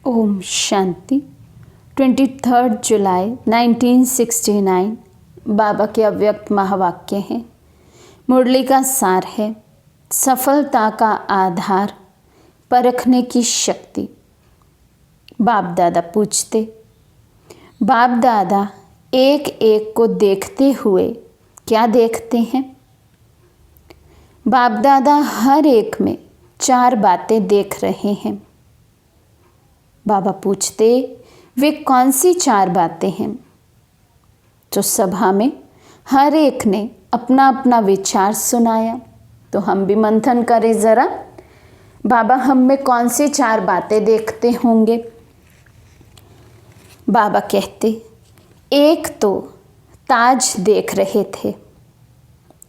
ओम शांति। 23 जुलाई 1969 बाबा के अव्यक्त महावाक्य हैं। मुरली का सार है, सफलता का आधार परखने की शक्ति। बाप दादा पूछते, बाप दादा एक एक को देखते हुए क्या देखते हैं? बाप दादा हर एक में 4 बातें देख रहे हैं। बाबा पूछते, वे कौन सी 4 बातें हैं? तो सभा में हर एक ने अपना अपना विचार सुनाया। तो हम भी मंथन करें ज़रा, बाबा हम में कौन सी 4 बातें देखते होंगे? बाबा कहते, एक तो ताज देख रहे थे,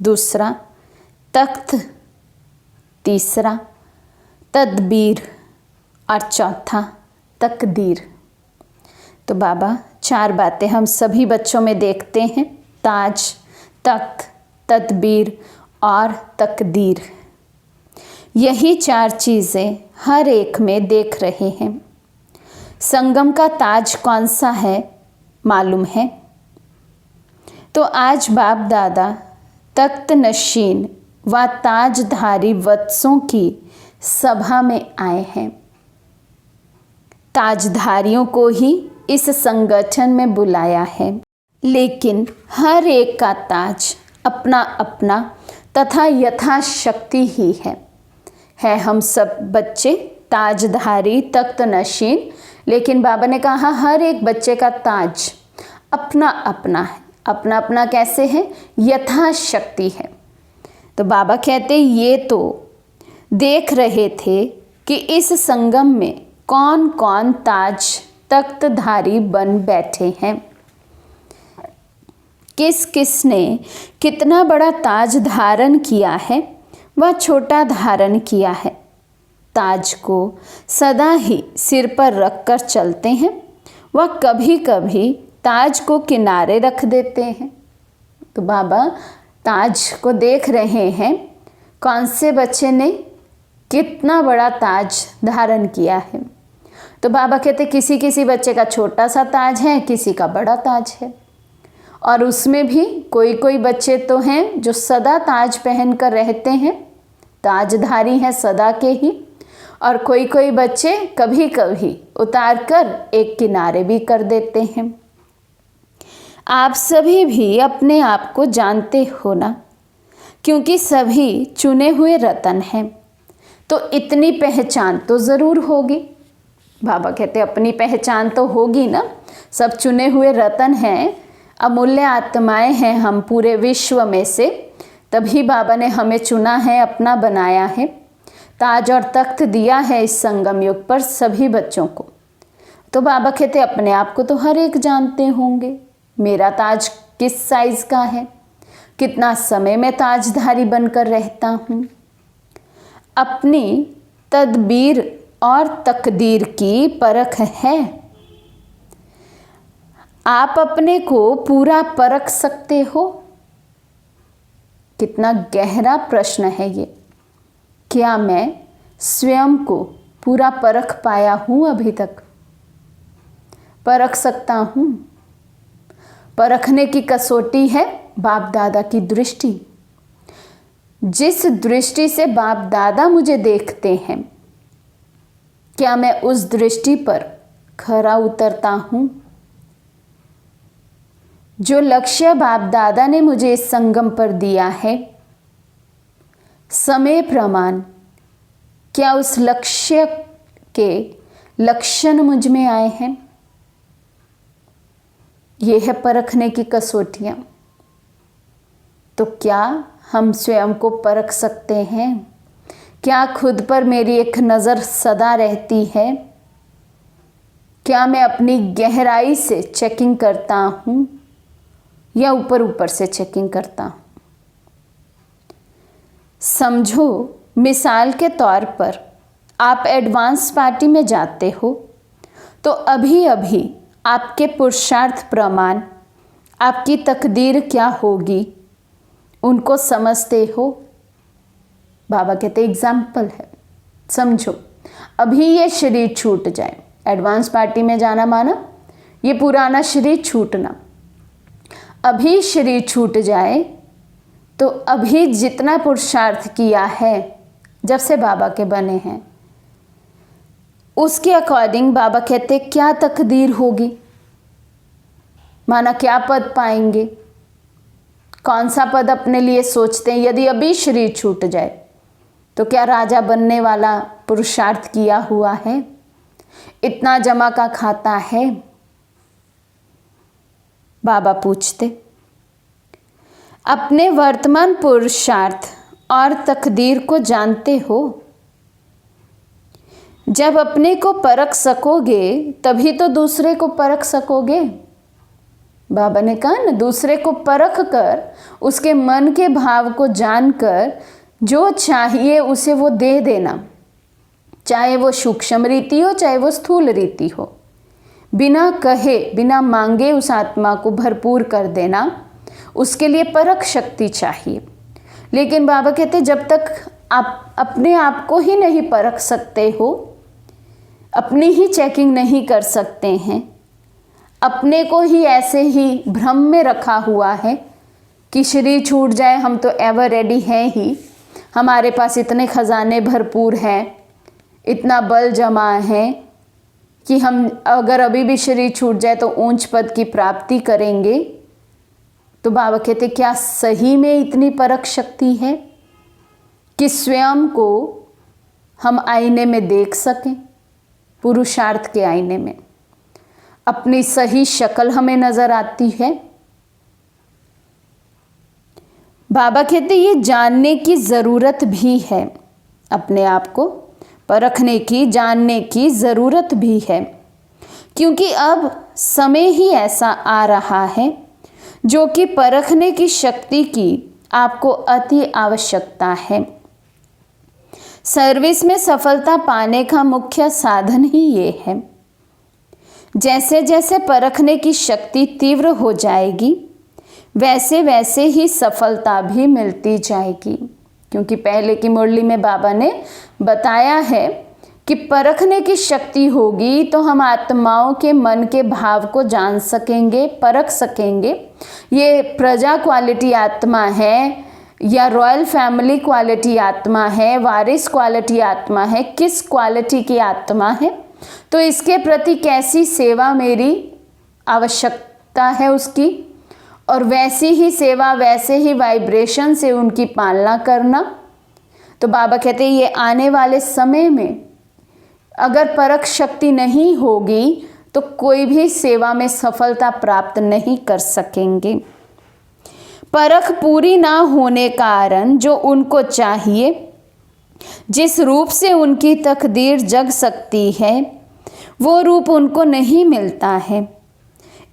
दूसरा तख्त, तीसरा तदबीर और चौथा तकदीर। तो बाबा 4 बातें हम सभी बच्चों में देखते हैं, ताज, तख्त, तदबीर और तकदीर। यही 4 चीज़ें हर एक में देख रहे हैं। संगम का ताज कौन सा है मालूम है? तो आज बाप दादा तख्त नशीन व ताजधारी वत्सों की सभा में आए हैं। ताजधारियों को ही इस संगठन में बुलाया है, लेकिन हर एक का ताज अपना अपना तथा यथाशक्ति ही है। हम सब बच्चे ताजधारी तख्त नशीन, लेकिन बाबा ने कहा हर एक बच्चे का ताज अपना अपना है। अपना अपना कैसे है? यथाशक्ति है। तो बाबा कहते ये तो देख रहे थे कि इस संगम में कौन कौन ताज तख्तधारी बन बैठे हैं, किस किस ने कितना बड़ा ताज धारण किया है व छोटा धारण किया है। ताज को सदा ही सिर पर रखकर चलते हैं व कभी कभी ताज को किनारे रख देते हैं। तो बाबा ताज को देख रहे हैं, कौन से बच्चे ने कितना बड़ा ताज धारण किया है। तो बाबा कहते किसी किसी बच्चे का छोटा सा ताज है, किसी का बड़ा ताज है। और उसमें भी कोई कोई बच्चे तो हैं जो सदा ताज पहन कर रहते हैं, ताजधारी हैं सदा के ही। और कोई कोई बच्चे कभी कभी उतार कर एक किनारे भी कर देते हैं। आप सभी भी अपने आप को जानते हो ना, क्योंकि सभी चुने हुए रतन हैं, तो इतनी पहचान तो ज़रूर होगी। बाबा कहते अपनी पहचान तो होगी ना, सब चुने हुए रतन हैं, अमूल्य आत्माएं हैं हम पूरे विश्व में से, तभी बाबा ने हमें चुना है, अपना बनाया है, ताज और तख्त दिया है इस संगम युग पर सभी बच्चों को। तो बाबा कहते अपने आप को तो हर एक जानते होंगे, मेरा ताज किस साइज़ का है, कितना समय में ताजधारी बनकर रहता हूँ। अपनी तदबीर और तकदीर की परख है। आप अपने को पूरा परख सकते हो? कितना गहरा प्रश्न है ये। क्या मैं स्वयं को पूरा परख पाया हूँ? अभी तक परख सकता हूँ? परखने की कसौटी है बाप दादा की दृष्टि। जिस दृष्टि से बाप दादा मुझे देखते हैं, क्या मैं उस दृष्टि पर खरा उतरता हूँ? जो लक्ष्य बाप दादा ने मुझे इस संगम पर दिया है, समय प्रमाण, क्या उस लक्ष्य के लक्षण मुझ में आए हैं? ये है परखने की कसौटियाँ। तो क्या हम स्वयं को परख सकते हैं? क्या खुद पर मेरी एक नज़र सदा रहती है? क्या मैं अपनी गहराई से चेकिंग करता हूँ या ऊपर ऊपर से चेकिंग करता हूँ? समझो, मिसाल के तौर पर आप एडवांस पार्टी में जाते हो, तो अभी अभी आपके पुरुषार्थ प्रमाण, आपकी तकदीर क्या होगी, उनको समझते हो? बाबा कहते एग्जाम्पल है, समझो अभी ये शरीर छूट जाए, एडवांस पार्टी में जाना माना ये पुराना शरीर छूटना। अभी शरीर छूट जाए तो अभी जितना पुरुषार्थ किया है जब से बाबा के बने हैं उसके अकॉर्डिंग बाबा कहते क्या तकदीर होगी, माना क्या पद पाएंगे, कौन सा पद अपने लिए सोचते हैं। यदि अभी शरीर छूट जाए तो क्या राजा बनने वाला पुरुषार्थ किया हुआ है, इतना जमा का खाता है? बाबा पूछते अपने वर्तमान पुरुषार्थ और तकदीर को जानते हो? जब अपने को परख सकोगे तभी तो दूसरे को परख सकोगे। बाबा ने कहा ना, दूसरे को परख कर उसके मन के भाव को जानकर जो चाहिए उसे वो दे देना, चाहे वो सूक्ष्म रीति हो चाहे वो स्थूल रीति हो। बिना कहे बिना मांगे उस आत्मा को भरपूर कर देना, उसके लिए परख शक्ति चाहिए। लेकिन बाबा कहते जब तक आप अपने आप को ही नहीं परख सकते हो, अपनी ही चेकिंग नहीं कर सकते हैं, अपने को ही ऐसे ही भ्रम में रखा हुआ है कि शरीर छूट जाए हम तो एवर रेडी हैं ही, हमारे पास इतने खजाने भरपूर हैं, इतना बल जमा है कि हम अगर अभी भी शरीर छूट जाए तो ऊंच पद की प्राप्ति करेंगे। तो बाबा कहते क्या सही में इतनी परख शक्ति है कि स्वयं को हम आईने में देख सकें, पुरुषार्थ के आईने में अपनी सही शक्ल हमें नजर आती है? बाबा कहते ये जानने की ज़रूरत भी है, अपने आप को परखने की, जानने की ज़रूरत भी है, क्योंकि अब समय ही ऐसा आ रहा है जो कि परखने की शक्ति की आपको अति आवश्यकता है। सर्विस में सफलता पाने का मुख्य साधन ही ये है। जैसे जैसे परखने की शक्ति तीव्र हो जाएगी वैसे वैसे ही सफलता भी मिलती जाएगी, क्योंकि पहले की मुरली में बाबा ने बताया है कि परखने की शक्ति होगी तो हम आत्माओं के मन के भाव को जान सकेंगे, परख सकेंगे। ये प्रजा क्वालिटी आत्मा है या रॉयल फैमिली क्वालिटी आत्मा है, वारिस क्वालिटी आत्मा है, किस क्वालिटी की आत्मा है, तो इसके प्रति कैसी सेवा मेरी आवश्यकता है उसकी, और वैसी ही सेवा वैसे ही वाइब्रेशन से उनकी पालना करना। तो बाबा कहते हैं ये आने वाले समय में अगर परख शक्ति नहीं होगी तो कोई भी सेवा में सफलता प्राप्त नहीं कर सकेंगे। परख पूरी ना होने कारण जो उनको चाहिए, जिस रूप से उनकी तकदीर जग सकती है, वो रूप उनको नहीं मिलता है।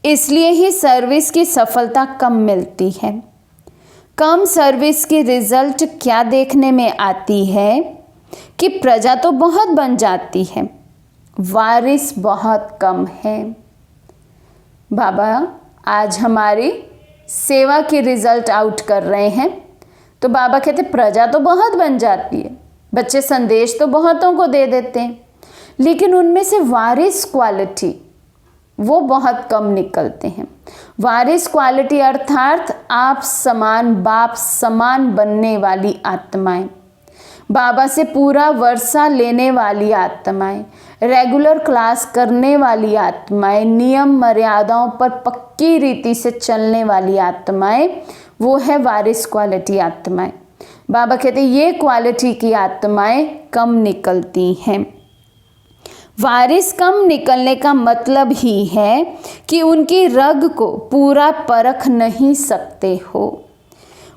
इसलिए ही सर्विस की सफलता कम मिलती है। कम सर्विस की रिजल्ट क्या देखने में आती है कि प्रजा तो बहुत बन जाती है, वारिस बहुत कम है। बाबा आज हमारी सेवा की रिजल्ट आउट कर रहे हैं, तो बाबा कहते प्रजा तो बहुत बन जाती है, बच्चे संदेश तो बहुतों को दे देते हैं, लेकिन उनमें से वारिस क्वालिटी वो बहुत कम निकलते हैं। वारिस क्वालिटी अर्थात आप समान, बाप समान बनने वाली आत्माएं, बाबा से पूरा वर्षा लेने वाली आत्माएं, रेगुलर क्लास करने वाली आत्माएं, नियम मर्यादाओं पर पक्की रीति से चलने वाली आत्माएं, वो है वारिस क्वालिटी आत्माएं। बाबा कहते ये क्वालिटी की आत्माएं कम निकलती हैं। वारिस कम निकलने का मतलब ही है कि उनकी रग को पूरा परख नहीं सकते हो।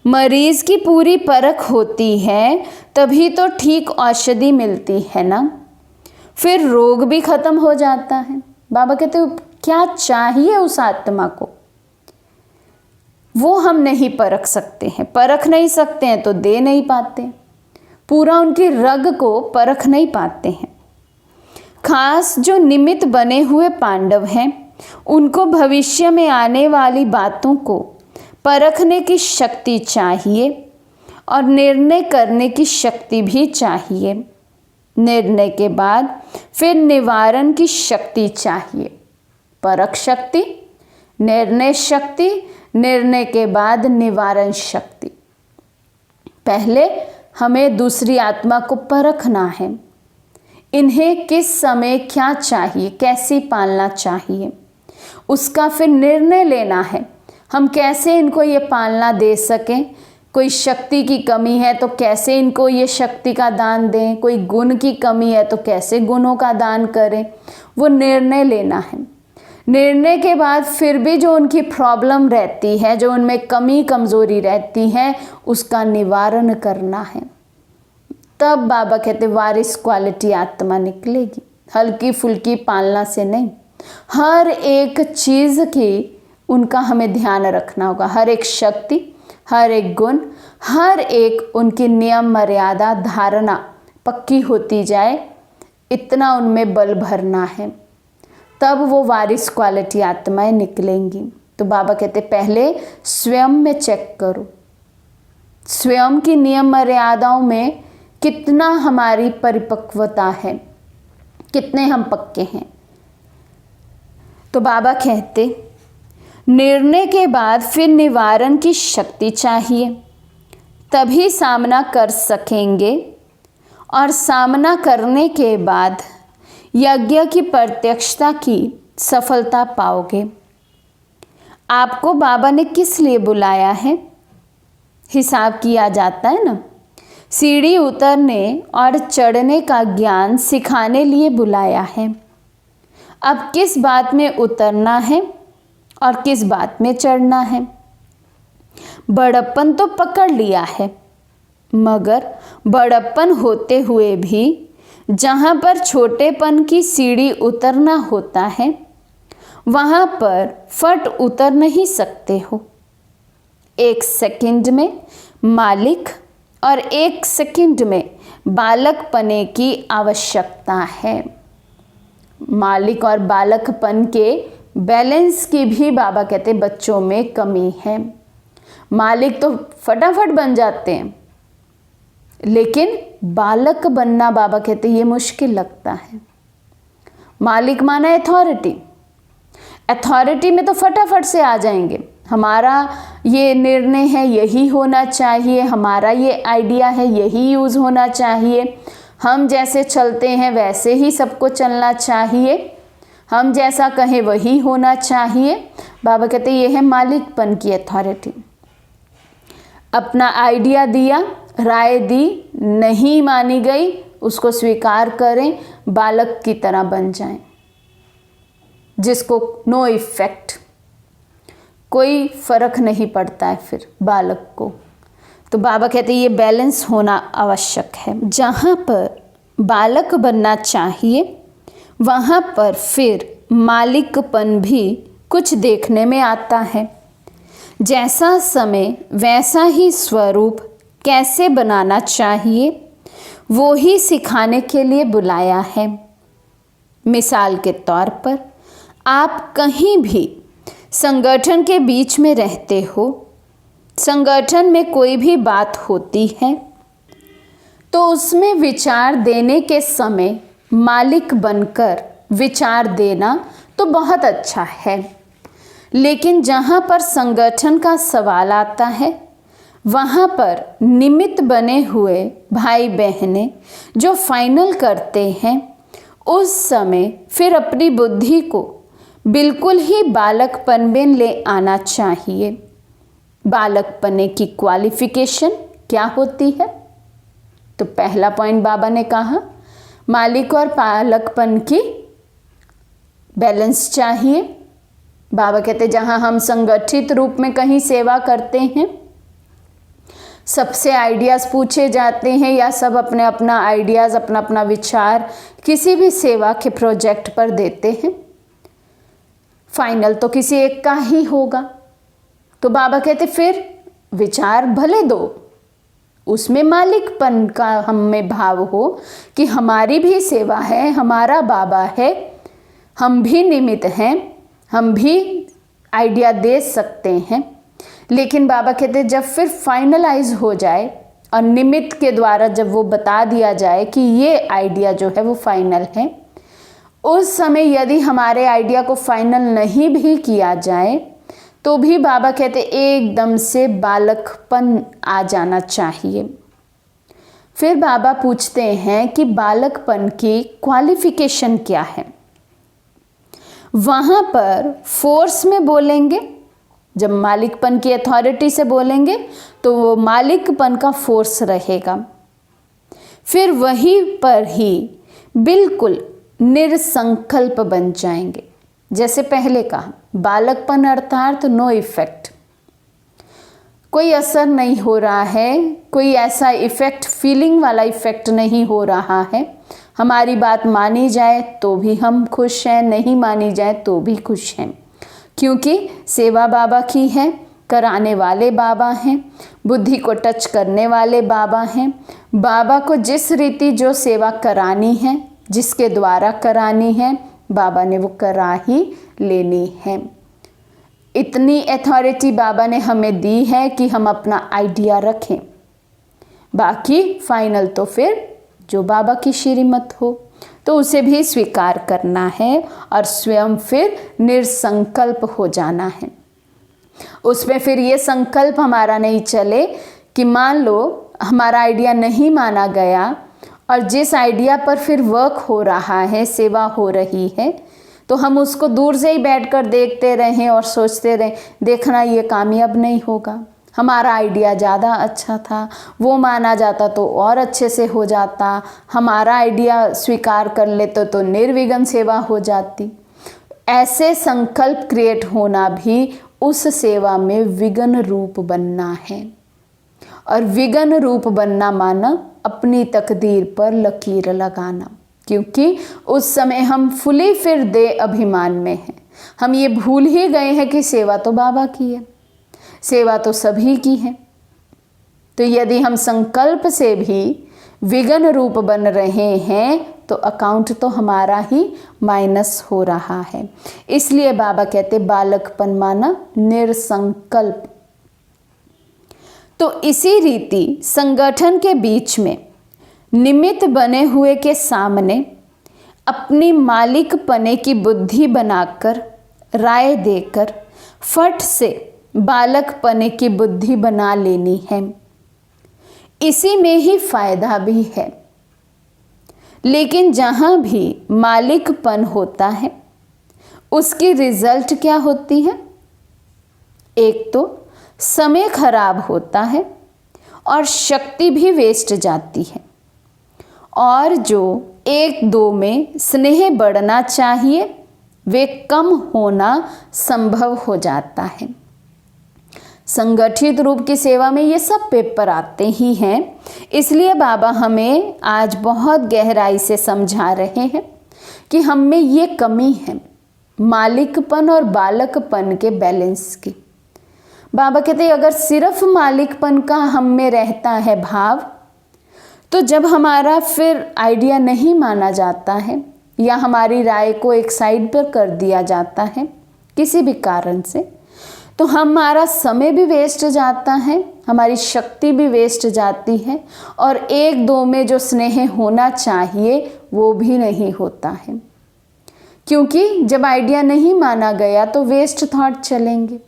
मरीज की पूरी परख होती है तभी तो ठीक औषधि मिलती है ना, फिर रोग भी खत्म हो जाता है। बाबा कहते हैं क्या चाहिए उस आत्मा को, वो हम नहीं परख सकते हैं, परख नहीं सकते हैं तो दे नहीं पाते, पूरा उनकी रग को परख नहीं पाते हैं। खास जो निमित्त बने हुए पांडव हैं उनको भविष्य में आने वाली बातों को परखने की शक्ति चाहिए और निर्णय करने की शक्ति भी चाहिए। निर्णय के बाद फिर निवारण की शक्ति चाहिए। परख शक्ति, निर्णय शक्ति, निर्णय के बाद निवारण शक्ति। पहले हमें दूसरी आत्मा को परखना है, इन्हें किस समय क्या चाहिए, कैसी पालना चाहिए, उसका फिर निर्णय लेना है हम कैसे इनको ये पालना दे सकें। कोई शक्ति की कमी है तो कैसे इनको ये शक्ति का दान दें, कोई गुण की कमी है तो कैसे गुणों का दान करें, वो निर्णय लेना है। निर्णय के बाद फिर भी जो उनकी प्रॉब्लम रहती है, जो उनमें कमी कमज़ोरी रहती है, उसका निवारण करना है। तब बाबा कहते वारिस क्वालिटी आत्मा निकलेगी, हल्की फुल्की पालना से नहीं। हर एक चीज़ की उनका हमें ध्यान रखना होगा, हर एक शक्ति, हर एक गुण, हर एक उनकी नियम मर्यादा धारणा पक्की होती जाए, इतना उनमें बल भरना है, तब वो वारिस क्वालिटी आत्माएं निकलेंगी। तो बाबा कहते पहले स्वयं में चेक करो, स्वयं की नियम मर्यादाओं में कितना हमारी परिपक्वता है, कितने हम पक्के हैं। तो बाबा कहते निर्णय के बाद फिर निवारण की शक्ति चाहिए, तभी सामना कर सकेंगे, और सामना करने के बाद यज्ञ की प्रत्यक्षता की सफलता पाओगे। आपको बाबा ने किस लिए बुलाया है, हिसाब किया जाता है ना। सीढ़ी उतरने और चढ़ने का ज्ञान सिखाने लिए बुलाया है। अब किस बात में उतरना है और किस बात में चढ़ना है। बड़प्पन तो पकड़ लिया है, मगर बड़प्पन होते हुए भी जहाँ पर छोटेपन की सीढ़ी उतरना होता है, वहाँ पर फट उतर नहीं सकते हो। एक सेकंड में मालिक और एक सेकंड में बालकपने की आवश्यकता है। मालिक और बालकपन के बैलेंस की भी बाबा कहते बच्चों में कमी है। मालिक तो फटाफट बन जाते हैं, लेकिन बालक बनना बाबा कहते ये मुश्किल लगता है। मालिक माना अथॉरिटी, अथॉरिटी में तो फटाफट से आ जाएंगे, हमारा ये निर्णय है यही होना चाहिए, हमारा ये आइडिया है यही यूज़ होना चाहिए, हम जैसे चलते हैं वैसे ही सबको चलना चाहिए, हम जैसा कहें वही होना चाहिए। बाबा कहते ये है मालिकपन की अथॉरिटी। अपना आइडिया दिया, राय दी, नहीं मानी गई, उसको स्वीकार करें, बालक की तरह बन जाएं, जिसको नो इफेक्ट, कोई फर्क नहीं पड़ता है फिर बालक को। तो बाबा कहते ये बैलेंस होना आवश्यक है। जहाँ पर बालक बनना चाहिए वहाँ पर फिर मालिकपन भी कुछ देखने में आता है। जैसा समय वैसा ही स्वरूप कैसे बनाना चाहिए, वो ही सिखाने के लिए बुलाया है। मिसाल के तौर पर आप कहीं भी संगठन के बीच में रहते हो, संगठन में कोई भी बात होती है तो उसमें विचार देने के समय मालिक बनकर विचार देना तो बहुत अच्छा है, लेकिन जहाँ पर संगठन का सवाल आता है वहाँ पर निमित्त बने हुए भाई बहनें जो फाइनल करते हैं, उस समय फिर अपनी बुद्धि को बिल्कुल ही बालकपन में ले आना चाहिए। बालकपने की क्वालिफिकेशन क्या होती है? तो पहला पॉइंट बाबा ने कहा मालिक और बालकपन की बैलेंस चाहिए। बाबा कहते जहाँ हम संगठित रूप में कहीं सेवा करते हैं, सबसे आइडियाज़ पूछे जाते हैं या सब अपने अपना आइडियाज़, अपना अपना विचार किसी भी सेवा के प्रोजेक्ट पर देते हैं, फाइनल तो किसी एक का ही होगा। तो बाबा कहते फिर विचार भले दो, उसमें मालिकपन का हम में भाव हो कि हमारी भी सेवा है, हमारा बाबा है, हम भी निमित्त हैं, हम भी आइडिया दे सकते हैं। लेकिन बाबा कहते जब फिर फाइनलाइज हो जाए और निमित्त के द्वारा जब वो बता दिया जाए कि ये आइडिया जो है वो फाइनल है, उस समय यदि हमारे आइडिया को फाइनल नहीं भी किया जाए तो भी बाबा कहते एकदम से बालकपन आ जाना चाहिए। फिर बाबा पूछते हैं कि बालकपन की क्वालिफिकेशन क्या है। वहाँ पर फोर्स में बोलेंगे, जब मालिकपन की अथॉरिटी से बोलेंगे तो वो मालिकपन का फोर्स रहेगा। फिर वहीं पर ही बिल्कुल निरसंकल्प बन जाएंगे। जैसे पहले कहा, बालकपन अर्थात नो इफेक्ट, कोई असर नहीं हो रहा है, कोई ऐसा इफेक्ट, फीलिंग वाला इफेक्ट नहीं हो रहा है। हमारी बात मानी जाए तो भी हम खुश हैं, नहीं मानी जाए तो भी खुश हैं, क्योंकि सेवा बाबा की है, कराने वाले बाबा हैं, बुद्धि को टच करने वाले बाबा हैं। बाबा को जिस रीति जो सेवा करानी है, जिसके द्वारा करानी है, बाबा ने वो करा ही लेनी है। इतनी अथॉरिटी बाबा ने हमें दी है कि हम अपना आइडिया रखें, बाकी फाइनल तो फिर जो बाबा की श्रीमत हो तो उसे भी स्वीकार करना है और स्वयं फिर निरसंकल्प हो जाना है। उसमें फिर ये संकल्प हमारा नहीं चले कि मान लो हमारा आइडिया नहीं माना गया और जिस आइडिया पर फिर वर्क हो रहा है, सेवा हो रही है, तो हम उसको दूर से ही बैठकर देखते रहें और सोचते रहें देखना ये कामयाब नहीं होगा, हमारा आइडिया ज़्यादा अच्छा था, वो माना जाता तो और अच्छे से हो जाता, हमारा आइडिया स्वीकार कर लेते तो निर्विघ्न सेवा हो जाती। ऐसे संकल्प क्रिएट होना भी उस सेवा में विघ्न रूप बनना है। और विघ्न रूप बनना माना अपनी तकदीर पर लकीर लगाना, क्योंकि उस समय हम फुली फिर दे अभिमान में हैं। हम ये भूल ही गए हैं कि सेवा तो बाबा की है, सेवा तो सभी की है। तो यदि हम संकल्प से भी विघ्न रूप बन रहे हैं तो अकाउंट तो हमारा ही माइनस हो रहा है। इसलिए बाबा कहते बालकपन माना निरसंकल्प। तो इसी रीति संगठन के बीच में निमित्त बने हुए के सामने अपनी मालिकपने की बुद्धि बनाकर, राय देकर फट से बालकपने की बुद्धि बना लेनी है। इसी में ही फायदा भी है। लेकिन जहाँ भी मालिकपन होता है उसकी रिजल्ट क्या होती है? एक तो समय खराब होता है और शक्ति भी वेस्ट जाती है, और जो एक दो में स्नेह बढ़ना चाहिए वे कम होना संभव हो जाता है। संगठित रूप की सेवा में ये सब पेपर आते ही हैं, इसलिए बाबा हमें आज बहुत गहराई से समझा रहे हैं कि हम में ये कमी है मालिकपन और बालकपन के बैलेंस की। बाबा कहते हैं अगर सिर्फ मालिकपन का हम में रहता है भाव, तो जब हमारा फिर आइडिया नहीं माना जाता है या हमारी राय को एक साइड पर कर दिया जाता है किसी भी कारण से, तो हमारा समय भी वेस्ट जाता है, हमारी शक्ति भी वेस्ट जाती है, और एक दो में जो स्नेह होना चाहिए वो भी नहीं होता है। क्योंकि जब आइडिया नहीं माना गया तो वेस्ट थॉट चलेंगे।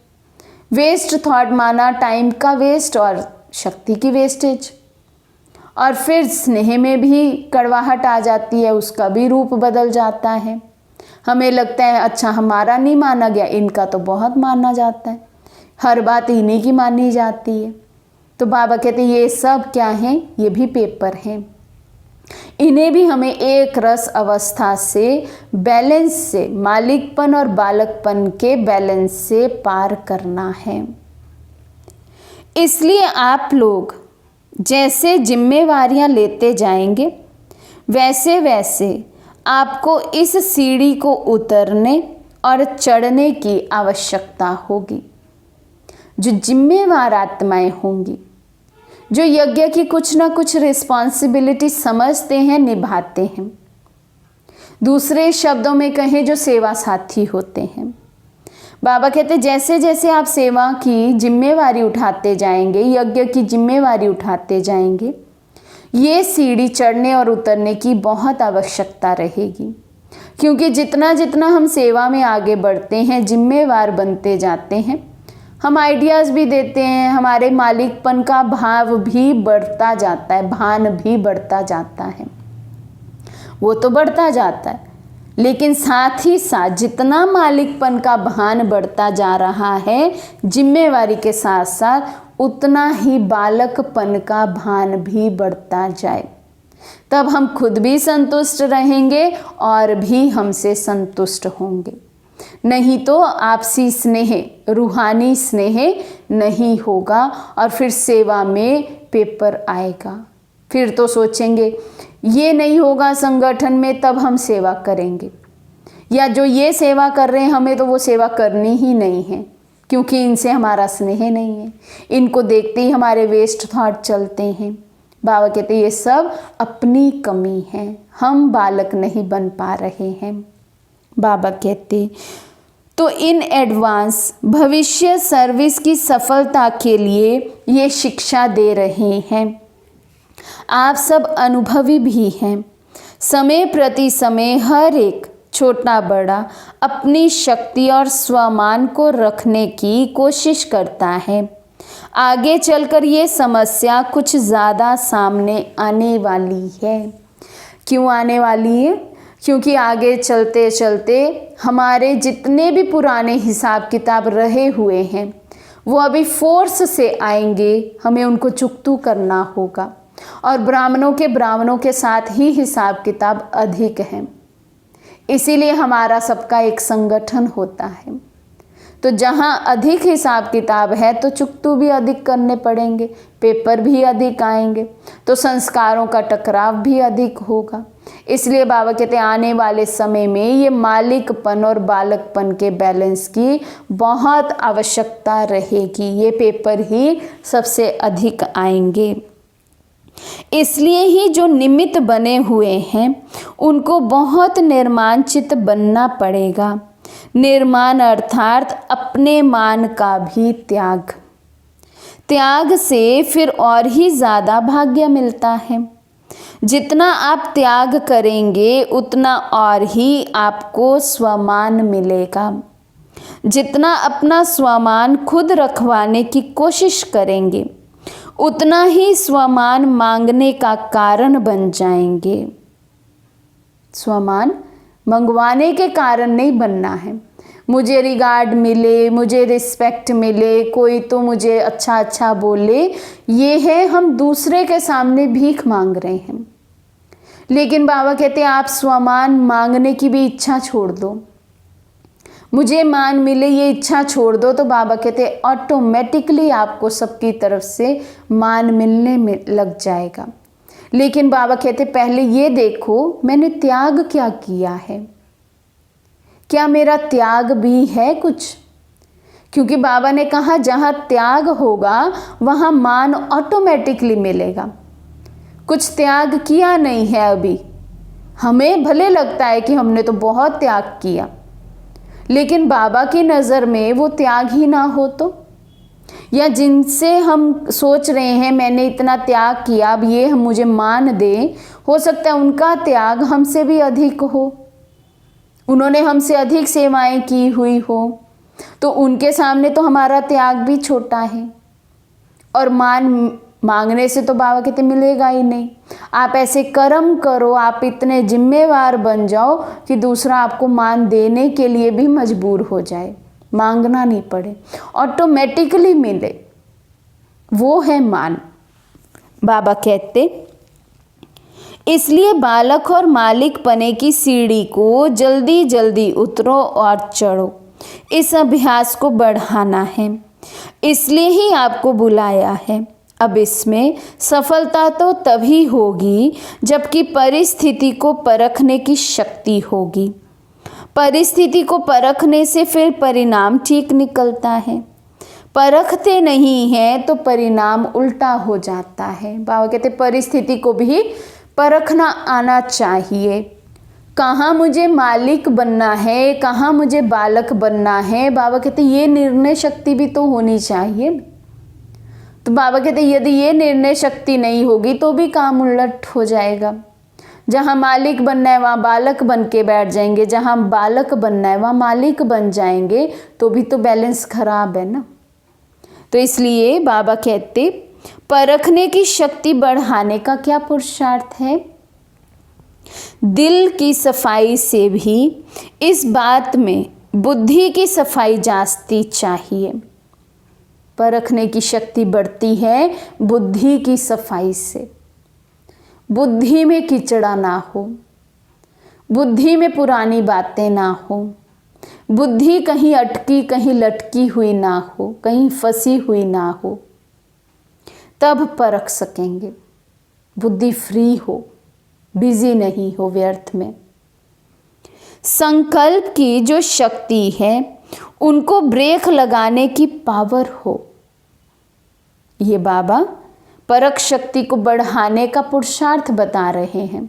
वेस्ट थॉट माना टाइम का वेस्ट और शक्ति की वेस्टेज, और फिर स्नेह में भी कड़वाहट आ जाती है, उसका भी रूप बदल जाता है। हमें लगता है अच्छा हमारा नहीं माना गया, इनका तो बहुत माना जाता है, हर बात इन्हीं की मानी जाती है। तो बाबा कहते हैं ये सब क्या है? ये भी पेपर हैं। इन्हें भी हमें एक रस अवस्था से, बैलेंस से, मालिकपन और बालकपन के बैलेंस से पार करना है। इसलिए आप लोग जैसे जिम्मेवारियां लेते जाएंगे वैसे वैसे आपको इस सीढ़ी को उतरने और चढ़ने की आवश्यकता होगी। जो जिम्मेवार आत्माएं होंगी, जो यज्ञ की कुछ ना कुछ रिस्पॉन्सिबिलिटी समझते हैं, निभाते हैं, दूसरे शब्दों में कहें जो सेवा साथी होते हैं, बाबा कहते जैसे जैसे आप सेवा की जिम्मेवारी उठाते जाएंगे, यज्ञ की जिम्मेवारी उठाते जाएंगे, ये सीढ़ी चढ़ने और उतरने की बहुत आवश्यकता रहेगी। क्योंकि जितना जितना हम सेवा में आगे बढ़ते हैं, जिम्मेवार बनते जाते हैं, हम आइडियाज़ भी देते हैं, हमारे मालिकपन का भाव भी बढ़ता जाता है, भान भी बढ़ता जाता है, वो तो बढ़ता जाता है। लेकिन साथ ही साथ जितना मालिकपन का भान बढ़ता जा रहा है जिम्मेवारी के साथ साथ, उतना ही बालकपन का भान भी बढ़ता जाए। तब हम खुद भी संतुष्ट रहेंगे और भी हमसे संतुष्ट होंगे। नहीं तो आपसी स्नेह, रूहानी स्नेह नहीं होगा और फिर सेवा में पेपर आएगा। फिर तो सोचेंगे ये नहीं होगा संगठन में, तब हम सेवा करेंगे, या जो ये सेवा कर रहे हैं हमें तो वो सेवा करनी ही नहीं है, क्योंकि इनसे हमारा स्नेह नहीं है। इनको देखते ही हमारे वेस्ट थॉट चलते हैं। बाबा कहते ये सब अपनी कमी है, हम बालक नहीं बन पा रहे हैं। बाबा कहते तो इन एडवांस भविष्य सर्विस की सफलता के लिए ये शिक्षा दे रहे हैं। आप सब अनुभवी भी हैं। समय प्रति समय हर एक छोटा बड़ा अपनी शक्ति और स्वमान को रखने की कोशिश करता है। आगे चलकर ये समस्या कुछ ज़्यादा सामने आने वाली है। क्यों आने वाली है? क्योंकि आगे चलते चलते हमारे जितने भी पुराने हिसाब किताब रहे हुए हैं वो अभी फोर्स से आएंगे, हमें उनको चुकतू करना होगा। और ब्राह्मणों के साथ ही हिसाब किताब अधिक है, इसीलिए हमारा सबका एक संगठन होता है। तो जहाँ अधिक हिसाब किताब है तो चुकतू भी अधिक करने पड़ेंगे, पेपर भी अधिक आएंगे, तो संस्कारों का टकराव भी अधिक होगा। इसलिए बाबा कहते हैं आने वाले समय में ये मालिकपन और बालकपन के बैलेंस की बहुत आवश्यकता रहेगी। ये पेपर ही सबसे अधिक आएंगे। इसलिए ही जो निमित्त बने हुए हैं उनको बहुत निर्माणचित बनना पड़ेगा। निर्माण अर्थात अपने मान का भी त्याग। त्याग से फिर और ही ज़्यादा भाग्य मिलता है। जितना आप त्याग करेंगे उतना और ही आपको स्वमान मिलेगा। जितना अपना स्वमान खुद रखवाने की कोशिश करेंगे उतना ही स्वमान मांगने का कारण बन जाएंगे। स्वमान मंगवाने के कारण नहीं बनना है। मुझे रिगार्ड मिले, मुझे रिस्पेक्ट मिले, कोई तो मुझे अच्छा अच्छा बोले, ये है हम दूसरे के सामने भीख मांग रहे हैं। लेकिन बाबा कहते हैं आप स्वमान मांगने की भी इच्छा छोड़ दो, मुझे मान मिले ये इच्छा छोड़ दो, तो बाबा कहते हैं ऑटोमेटिकली आपको सबकी तरफ से मान मिलने में लग जाएगा। लेकिन बाबा कहते पहले ये देखो मैंने त्याग क्या किया है, क्या मेरा त्याग भी है कुछ? क्योंकि बाबा ने कहा जहाँ त्याग होगा वहाँ मान ऑटोमेटिकली मिलेगा। कुछ त्याग किया नहीं है अभी। हमें भले लगता है कि हमने तो बहुत त्याग किया, लेकिन बाबा की नज़र में वो त्याग ही ना हो तो, या जिनसे हम सोच रहे हैं मैंने इतना त्याग किया अब ये हम मुझे मान दे, हो सकता है उनका त्याग हमसे भी अधिक हो, उन्होंने हमसे अधिक सेवाएं की हुई हो, तो उनके सामने तो हमारा त्याग भी छोटा है। और मान मांगने से तो बाबा कहते मिलेगा ही नहीं। आप ऐसे कर्म करो, आप इतने जिम्मेवार बन जाओ कि दूसरा आपको मान देने के लिए भी मजबूर हो जाए, मांगना नहीं पड़े, ऑटोमेटिकली मिले। वो है मान। बाबा कहते इसलिए बालक और मालिक पने की सीढ़ी को जल्दी जल्दी उतरो और चढ़ो। इस अभ्यास को बढ़ाना है, इसलिए ही आपको बुलाया है। अब इसमें सफलता तो तभी होगी जबकि परिस्थिति को परखने की शक्ति होगी। परिस्थिति को परखने से फिर परिणाम ठीक निकलता है। परखते नहीं हैं तो परिणाम उल्टा हो जाता है। बाबा कहते परिस्थिति को भी परखना आना चाहिए, कहाँ मुझे मालिक बनना है, कहाँ मुझे बालक बनना है। बाबा कहते ये निर्णय शक्ति भी तो होनी चाहिए। तो बाबा कहते यदि ये निर्णय शक्ति नहीं होगी तो भी काम उलट हो जाएगा। जहाँ मालिक बनना है वहाँ बालक बन के बैठ जाएंगे, जहाँ बालक बनना है वहाँ मालिक बन जाएंगे, तो भी तो बैलेंस खराब है ना। तो इसलिए बाबा कहते परखने की शक्ति बढ़ाने का क्या पुरुषार्थ है। दिल की सफाई से भी इस बात में बुद्धि की सफाई जांचती चाहिए। परखने की शक्ति बढ़ती है बुद्धि की सफाई से। बुद्धि में कीचड़ा ना हो, बुद्धि में पुरानी बातें ना हो, बुद्धि कहीं अटकी कहीं लटकी हुई ना हो, कहीं फंसी हुई ना हो, तब परख सकेंगे। बुद्धि फ्री हो, बिजी नहीं हो व्यर्थ में। संकल्प की जो शक्ति है उनको ब्रेक लगाने की पावर हो। ये बाबा परख शक्ति को बढ़ाने का पुरुषार्थ बता रहे हैं।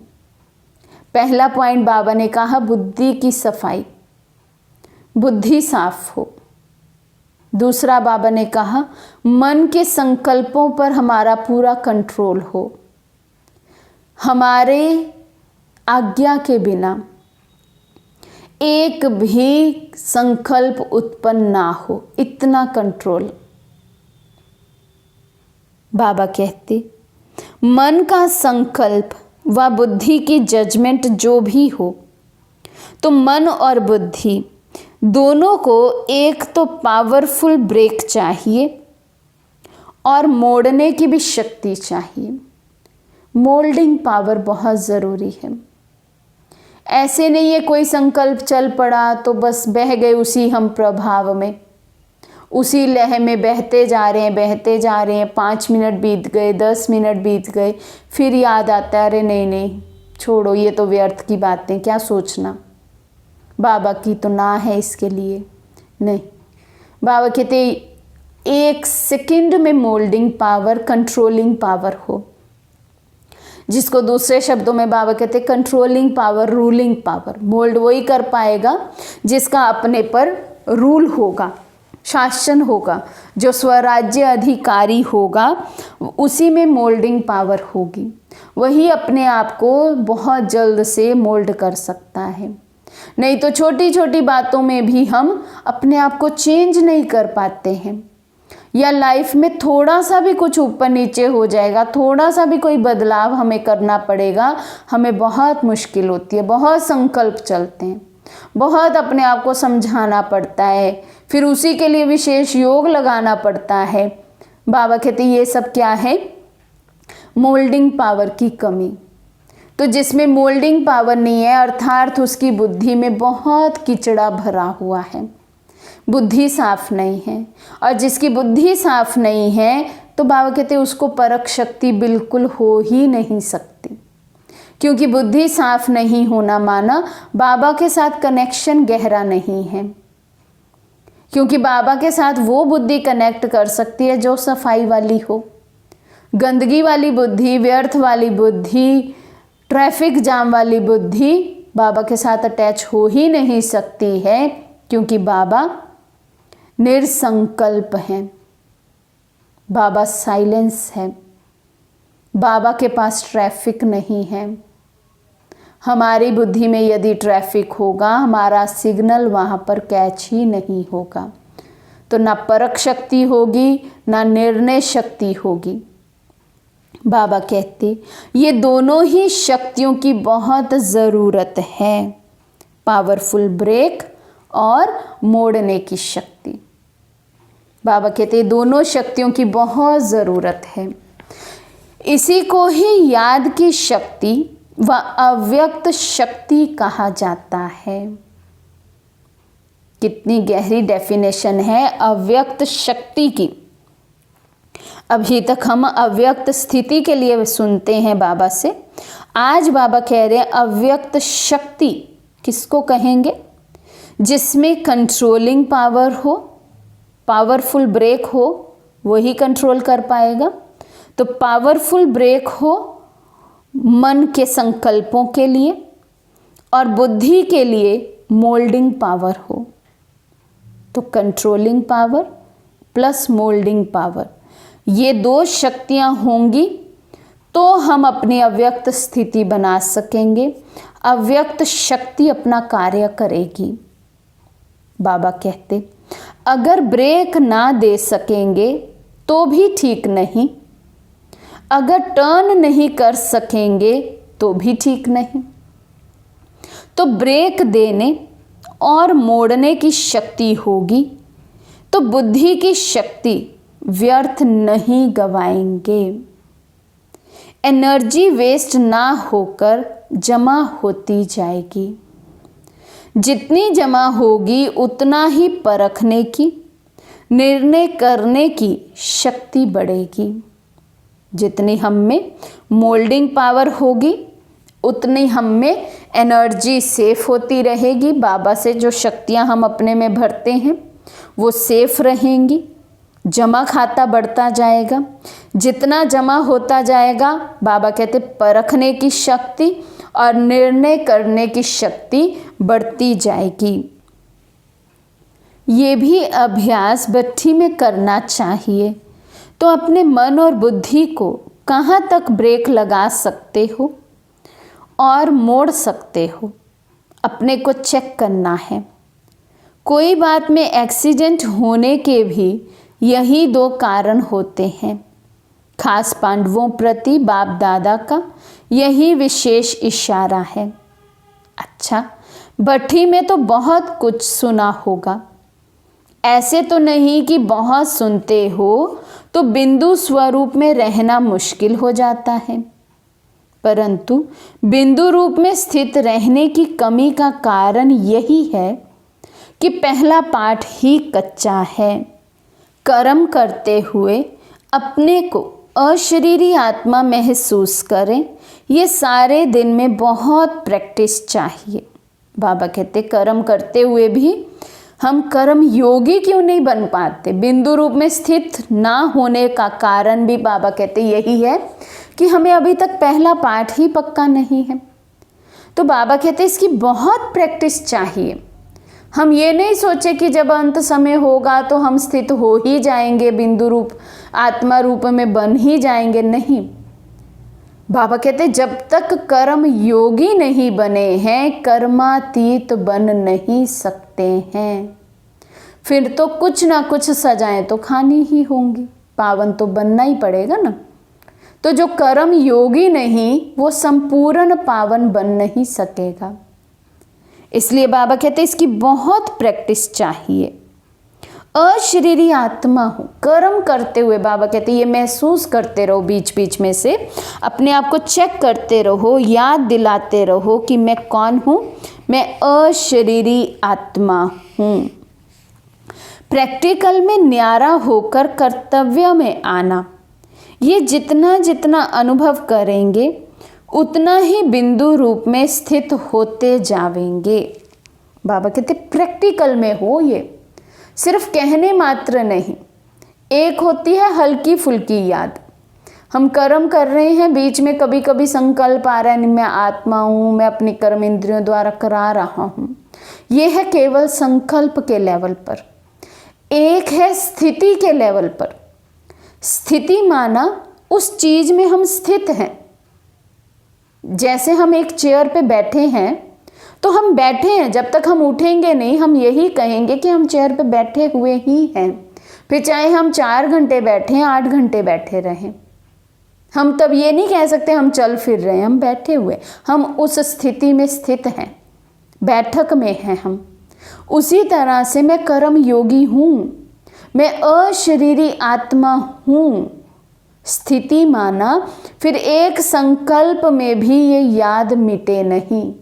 पहला पॉइंट बाबा ने कहा बुद्धि की सफाई, बुद्धि साफ हो। दूसरा बाबा ने कहा मन के संकल्पों पर हमारा पूरा कंट्रोल हो, हमारे आज्ञा के बिना एक भी संकल्प उत्पन्न ना हो, इतना कंट्रोल। बाबा कहते मन का संकल्प व बुद्धि की जजमेंट जो भी हो, तो मन और बुद्धि दोनों को एक तो पावरफुल ब्रेक चाहिए और मोड़ने की भी शक्ति चाहिए। मोल्डिंग पावर बहुत ज़रूरी है। ऐसे नहीं है कोई संकल्प चल पड़ा तो बस बह गए उसी हम प्रभाव में, उसी लय में बहते जा रहे हैं। 5 मिनट बीत गए, 10 मिनट बीत गए, फिर याद आता है अरे नहीं छोड़ो, ये तो व्यर्थ की बातें, क्या सोचना, बाबा की तो ना है इसके लिए। नहीं, बाबा कहते 1 सेकंड में मोल्डिंग पावर, कंट्रोलिंग पावर हो, जिसको दूसरे शब्दों में बाबा कहते controlling power, ruling power. Mould वही कर पाएगा जिसका अपने पर रूल होगा, शासन होगा, जो स्वराज्य अधिकारी होगा, उसी में मोल्डिंग पावर होगी। वही अपने आप को बहुत जल्द से मोल्ड कर सकता है। नहीं तो छोटी छोटी बातों में भी हम अपने आप को चेंज नहीं कर पाते हैं, या लाइफ में थोड़ा सा भी कुछ ऊपर नीचे हो जाएगा, थोड़ा सा भी कोई बदलाव हमें करना पड़ेगा, हमें बहुत मुश्किल होती है, बहुत संकल्प चलते हैं, बहुत अपने आप को समझाना पड़ता है, फिर उसी के लिए विशेष योग लगाना पड़ता है। बाबा कहते ये सब क्या है, मोल्डिंग पावर की कमी। तो जिसमें मोल्डिंग पावर नहीं है अर्थात उसकी बुद्धि में बहुत कीचड़ा भरा हुआ है, बुद्धि साफ नहीं है। और जिसकी बुद्धि साफ नहीं है तो बाबा कहते उसको परख शक्ति बिल्कुल हो ही नहीं सकती, क्योंकि बुद्धि साफ नहीं होना माना बाबा के साथ कनेक्शन गहरा नहीं है। क्योंकि बाबा के साथ वो बुद्धि कनेक्ट कर सकती है जो सफाई वाली हो। गंदगी वाली बुद्धि, व्यर्थ वाली बुद्धि, ट्रैफिक जाम वाली बुद्धि बाबा के साथ अटैच हो ही नहीं सकती है, क्योंकि बाबा निर्संकल्प हैं, बाबा साइलेंस है, बाबा के पास ट्रैफिक नहीं है। हमारी बुद्धि में यदि ट्रैफिक होगा, हमारा सिग्नल वहाँ पर कैच ही नहीं होगा, तो ना परख शक्ति होगी ना निर्णय शक्ति होगी। बाबा कहते ये दोनों ही शक्तियों की बहुत ज़रूरत है, पावरफुल ब्रेक और मोड़ने की शक्ति। बाबा कहते दोनों शक्तियों की बहुत ज़रूरत है। इसी को ही याद की शक्ति व अव्यक्त शक्ति कहा जाता है। कितनी गहरी डेफिनेशन है अव्यक्त शक्ति की। अभी तक हम अव्यक्त स्थिति के लिए सुनते हैं बाबा से, आज बाबा कह रहे हैं अव्यक्त शक्ति किसको कहेंगे, जिसमें कंट्रोलिंग पावर हो, पावरफुल ब्रेक हो, वही कंट्रोल कर पाएगा। तो पावरफुल ब्रेक हो मन के संकल्पों के लिए, और बुद्धि के लिए मोल्डिंग पावर हो। तो controlling power plus moulding power, ये दो शक्तियां होंगी तो हम अपनी अव्यक्त स्थिति बना सकेंगे, अव्यक्त शक्ति अपना कार्य करेगी। बाबा कहते अगर ब्रेक ना दे सकेंगे तो भी ठीक नहीं, अगर टर्न नहीं कर सकेंगे तो भी ठीक नहीं। तो ब्रेक देने और मोड़ने की शक्ति होगी तो बुद्धि की शक्ति व्यर्थ नहीं गवाएंगे। एनर्जी वेस्ट ना होकर जमा होती जाएगी। जितनी जमा होगी उतना ही परखने की, निर्णय करने की शक्ति बढ़ेगी। जितनी हम में मोल्डिंग पावर होगी उतनी हम में एनर्जी सेफ होती रहेगी। बाबा से जो शक्तियां हम अपने में भरते हैं वो सेफ रहेंगी। जमा खाता बढ़ता जाएगा। जितना जमा होता जाएगा, बाबा कहते परखने की शक्ति और निर्णय करने की शक्ति बढ़ती जाएगी। ये भी अभ्यास भट्ठी में करना चाहिए। तो अपने मन और बुद्धि को कहाँ तक ब्रेक लगा सकते हो और मोड़ सकते हो, अपने को चेक करना है। कोई बात में एक्सीडेंट होने के भी यही दो कारण होते हैं। खास पांडवों प्रति बाप दादा का यही विशेष इशारा है। अच्छा, भट्ठी में तो बहुत कुछ सुना होगा। ऐसे तो नहीं कि बहुत सुनते हो तो बिंदु स्वरूप में रहना मुश्किल हो जाता है, परंतु बिंदु रूप में स्थित रहने की कमी का कारण यही है कि पहला पाठ ही कच्चा है। कर्म करते हुए अपने को अशरीरी आत्मा महसूस करें, ये सारे दिन में बहुत प्रैक्टिस चाहिए। बाबा कहते कर्म करते हुए भी हम कर्म योगी क्यों नहीं बन पाते? बिंदु रूप में स्थित ना होने का कारण भी बाबा कहते यही है कि हमें अभी तक पहला पाठ ही पक्का नहीं है। तो बाबा कहते इसकी बहुत प्रैक्टिस चाहिए। हम ये नहीं सोचे कि जब अंत समय होगा तो हम स्थित हो ही जाएंगे, बिंदु रूप आत्मा रूप में बन ही जाएंगे। नहीं, बाबा कहते जब तक कर्म योगी नहीं बने हैं, कर्मातीत बन नहीं सकते हैं। फिर तो कुछ ना कुछ सजाएं तो खानी ही होंगी, पावन तो बनना ही पड़ेगा ना। तो जो कर्म योगी नहीं वो संपूर्ण पावन बन नहीं सकेगा। इसलिए बाबा कहते इसकी बहुत प्रैक्टिस चाहिए। अशरीरी आत्मा हो, कर्म करते हुए बाबा कहते ये महसूस करते रहो, बीच बीच में से अपने आप को चेक करते रहो, याद दिलाते रहो कि मैं कौन हूँ, मैं अशरीरी आत्मा हूँ। प्रैक्टिकल में न्यारा होकर कर्तव्य में आना, ये जितना जितना अनुभव करेंगे उतना ही बिंदु रूप में स्थित होते जावेंगे। बाबा कहते प्रैक्टिकल में हो, ये सिर्फ कहने मात्र नहीं। एक होती है हल्की फुल्की याद, हम कर्म कर रहे हैं, बीच में कभी कभी संकल्प आ रहा है मैं आत्मा हूँ, मैं अपनी कर्म इंद्रियों द्वारा करा रहा हूँ। ये है केवल संकल्प के लेवल पर। एक है स्थिति के लेवल पर। स्थिति माना उस चीज में हम स्थित हैं। जैसे हम एक चेयर पे बैठे हैं तो हम बैठे हैं, जब तक हम उठेंगे नहीं हम यही कहेंगे कि हम चेयर पे बैठे हुए ही हैं। फिर चाहे हम 4 घंटे बैठे 8 घंटे बैठे रहें, हम तब ये नहीं कह सकते हम चल फिर रहे हैं, हम बैठे हुए, हम उस स्थिति में स्थित हैं, बैठक में हैं हम। उसी तरह से मैं कर्म योगी हूँ, मैं अशरीरी आत्मा हूँ। स्थिति माना फिर एक संकल्प में भी ये याद मिटे नहीं,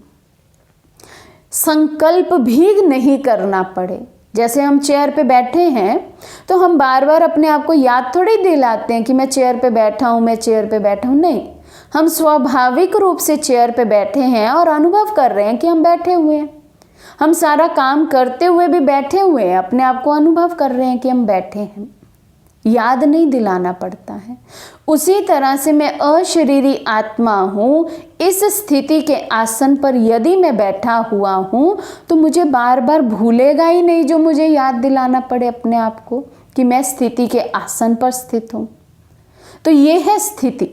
संकल्प भी नहीं करना पड़े। जैसे हम चेयर पे बैठे हैं तो हम बार बार अपने आप को याद थोड़ी दिलाते हैं कि मैं चेयर पे बैठा हूँ, मैं चेयर पे बैठा हूँ। नहीं, हम स्वाभाविक रूप से चेयर पे बैठे हैं और अनुभव कर रहे हैं कि हम बैठे हुए हैं। हम सारा काम करते हुए भी बैठे हुए हैं, अपने आप को अनुभव कर रहे हैं कि हम बैठे हैं। याद नहीं दिलाना पड़ता है। उसी तरह से मैं अशरीरी आत्मा हूँ, इस स्थिति के आसन पर यदि मैं बैठा हुआ हूँ तो मुझे बार बार भूलेगा ही नहीं जो मुझे याद दिलाना पड़े अपने आप को कि मैं स्थिति के आसन पर स्थित हूँ। तो ये है स्थिति।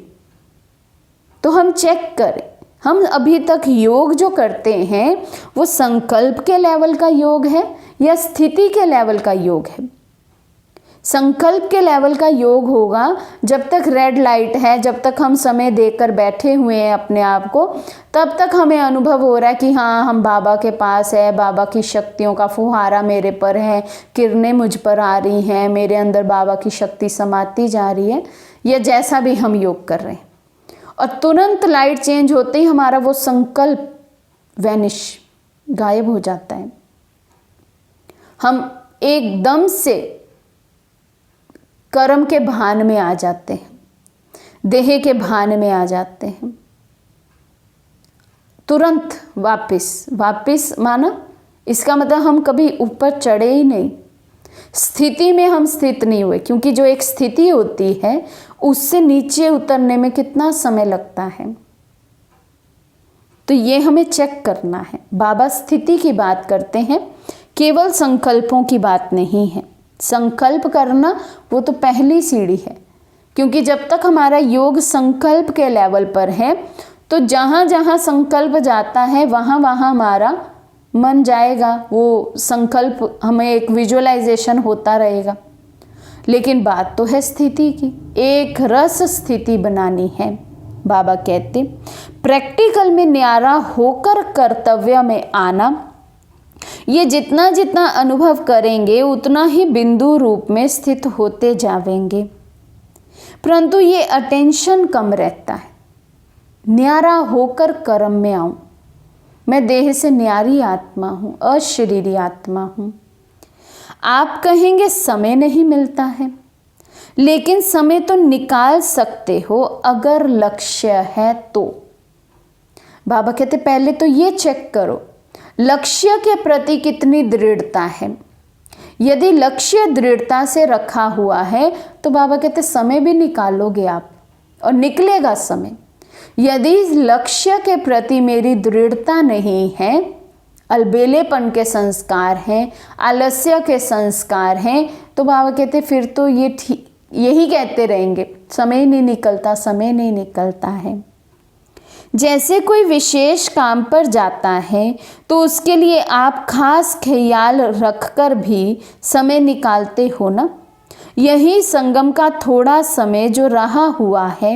तो हम चेक करें, हम अभी तक योग जो करते हैं वो संकल्प के लेवल का योग है या स्थिति के लेवल का योग है। संकल्प के लेवल का योग होगा जब तक रेड लाइट है, जब तक हम समय देकर बैठे हुए हैं अपने आप को, तब तक हमें अनुभव हो रहा है कि हाँ हम बाबा के पास है, बाबा की शक्तियों का फुहारा मेरे पर है, किरणें मुझ पर आ रही हैं, मेरे अंदर बाबा की शक्ति समाती जा रही है, या जैसा भी हम योग कर रहे हैं। और तुरंत लाइट चेंज होते ही हमारा वो संकल्प वैनिश, गायब हो जाता है। हम एकदम से कर्म के भान में आ जाते हैं, देह के भान में आ जाते हैं। तुरंत वापस माना, इसका मतलब हम कभी ऊपर चढ़े ही नहीं, स्थिति में हम स्थित नहीं हुए, क्योंकि जो एक स्थिति होती है उससे नीचे उतरने में कितना समय लगता है। तो ये हमें चेक करना है। बाबा स्थिति की बात करते हैं, केवल संकल्पों की बात नहीं है। संकल्प करना वो तो पहली सीढ़ी है, क्योंकि जब तक हमारा योग संकल्प के लेवल पर है तो जहाँ जहाँ संकल्प जाता है वहाँ वहाँ हमारा मन जाएगा, वो संकल्प हमें एक विजुअलाइजेशन होता रहेगा। लेकिन बात तो है स्थिति की, एक रस स्थिति बनानी है। बाबा कहते प्रैक्टिकल में न्यारा होकर कर्तव्य में आना, ये जितना जितना अनुभव करेंगे उतना ही बिंदु रूप में स्थित होते जाएंगे, परंतु ये अटेंशन कम रहता है। न्यारा होकर कर्म में आऊं, मैं देह से न्यारी आत्मा हूँ, अशरीरी आत्मा हूँ। आप कहेंगे समय नहीं मिलता है, लेकिन समय तो निकाल सकते हो अगर लक्ष्य है तो। बाबा कहते पहले तो ये चेक करो लक्ष्य के प्रति कितनी दृढ़ता है। यदि लक्ष्य दृढ़ता से रखा हुआ है तो बाबा कहते समय भी निकालोगे आप और निकलेगा समय। यदि लक्ष्य के प्रति मेरी दृढ़ता नहीं है, अलबेलेपन के संस्कार हैं, आलस्य के संस्कार हैं, तो बाबा कहते फिर तो यही कहते रहेंगे समय नहीं निकलता, समय नहीं निकलता है। जैसे कोई विशेष काम पर जाता है तो उसके लिए आप खास ख्याल रखकर भी समय निकालते हो ना। यही संगम का थोड़ा समय जो रहा हुआ है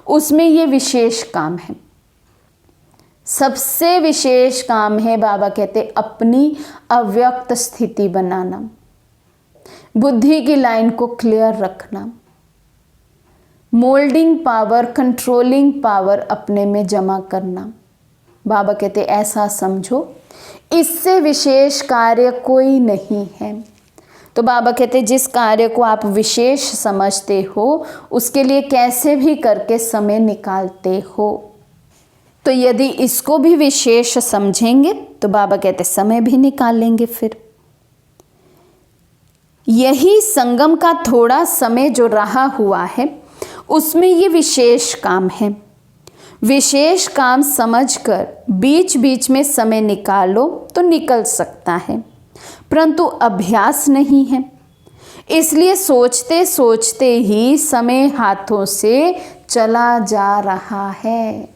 उसमें ये विशेष काम है, सबसे विशेष काम है। बाबा कहते अपनी अव्यक्त स्थिति बनाना, बुद्धि की लाइन को क्लियर रखना, मोल्डिंग पावर, कंट्रोलिंग पावर अपने में जमा करना। बाबा कहते ऐसा समझो इससे विशेष कार्य कोई नहीं है। तो बाबा कहते जिस कार्य को आप विशेष समझते हो उसके लिए कैसे भी करके समय निकालते हो। तो यदि इसको भी विशेष समझेंगे तो बाबा कहते समय भी निकालेंगे। फिर यही संगम का थोड़ा समय जो रहा हुआ है उसमें ये विशेष काम है। विशेष काम समझकर बीच बीच में समय निकालो तो निकल सकता है, परंतु अभ्यास नहीं है, इसलिए सोचते सोचते ही समय हाथों से चला जा रहा है।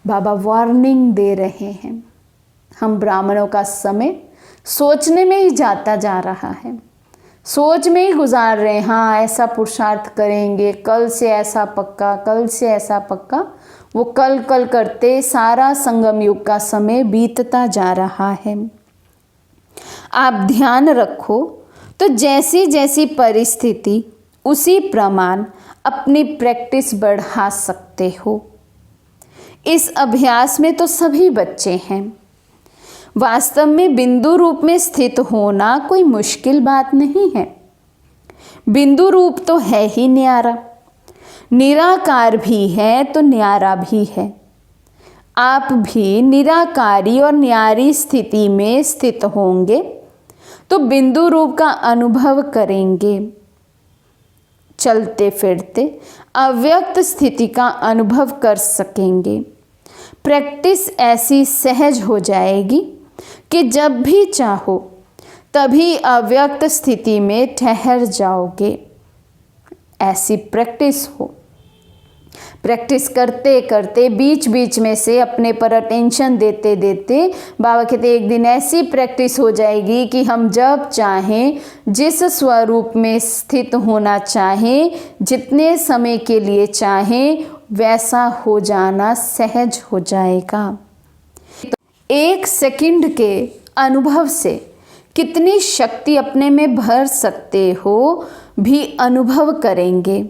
बाबा वार्निंग दे रहे हैं, हम ब्राह्मणों का समय सोचने में ही जाता जा रहा है, सोच में ही गुजार रहे हैं। हाँ ऐसा पुरुषार्थ करेंगे, कल से ऐसा पक्का, कल से ऐसा पक्का। वो कल कल करते सारा संगम युग का समय बीतता जा रहा है। आप ध्यान रखो तो जैसी जैसी परिस्थिति उसी प्रमाण अपनी प्रैक्टिस बढ़ा सकते हो। इस अभ्यास में तो सभी बच्चे हैं। वास्तव में बिंदु रूप में स्थित होना कोई मुश्किल बात नहीं है। बिंदु रूप तो है ही न्यारा, निराकार भी है तो न्यारा भी है। आप भी निराकारी और न्यारी स्थिति में स्थित होंगे तो बिंदु रूप का अनुभव करेंगे। चलते फिरते अव्यक्त स्थिति का अनुभव कर सकेंगे। प्रैक्टिस ऐसी सहज हो जाएगी कि जब भी चाहो तभी अव्यक्त स्थिति में ठहर जाओगे। ऐसी प्रैक्टिस हो। प्रैक्टिस करते करते बीच बीच में से अपने पर अटेंशन देते देते बाबा कहते एक दिन ऐसी प्रैक्टिस हो जाएगी कि हम जब चाहें, जिस स्वरूप में स्थित होना चाहें, जितने समय के लिए चाहें, वैसा हो जाना सहज हो जाएगा। एक सेकंड के अनुभव से कितनी शक्ति अपने में भर सकते हो भी अनुभव करेंगे,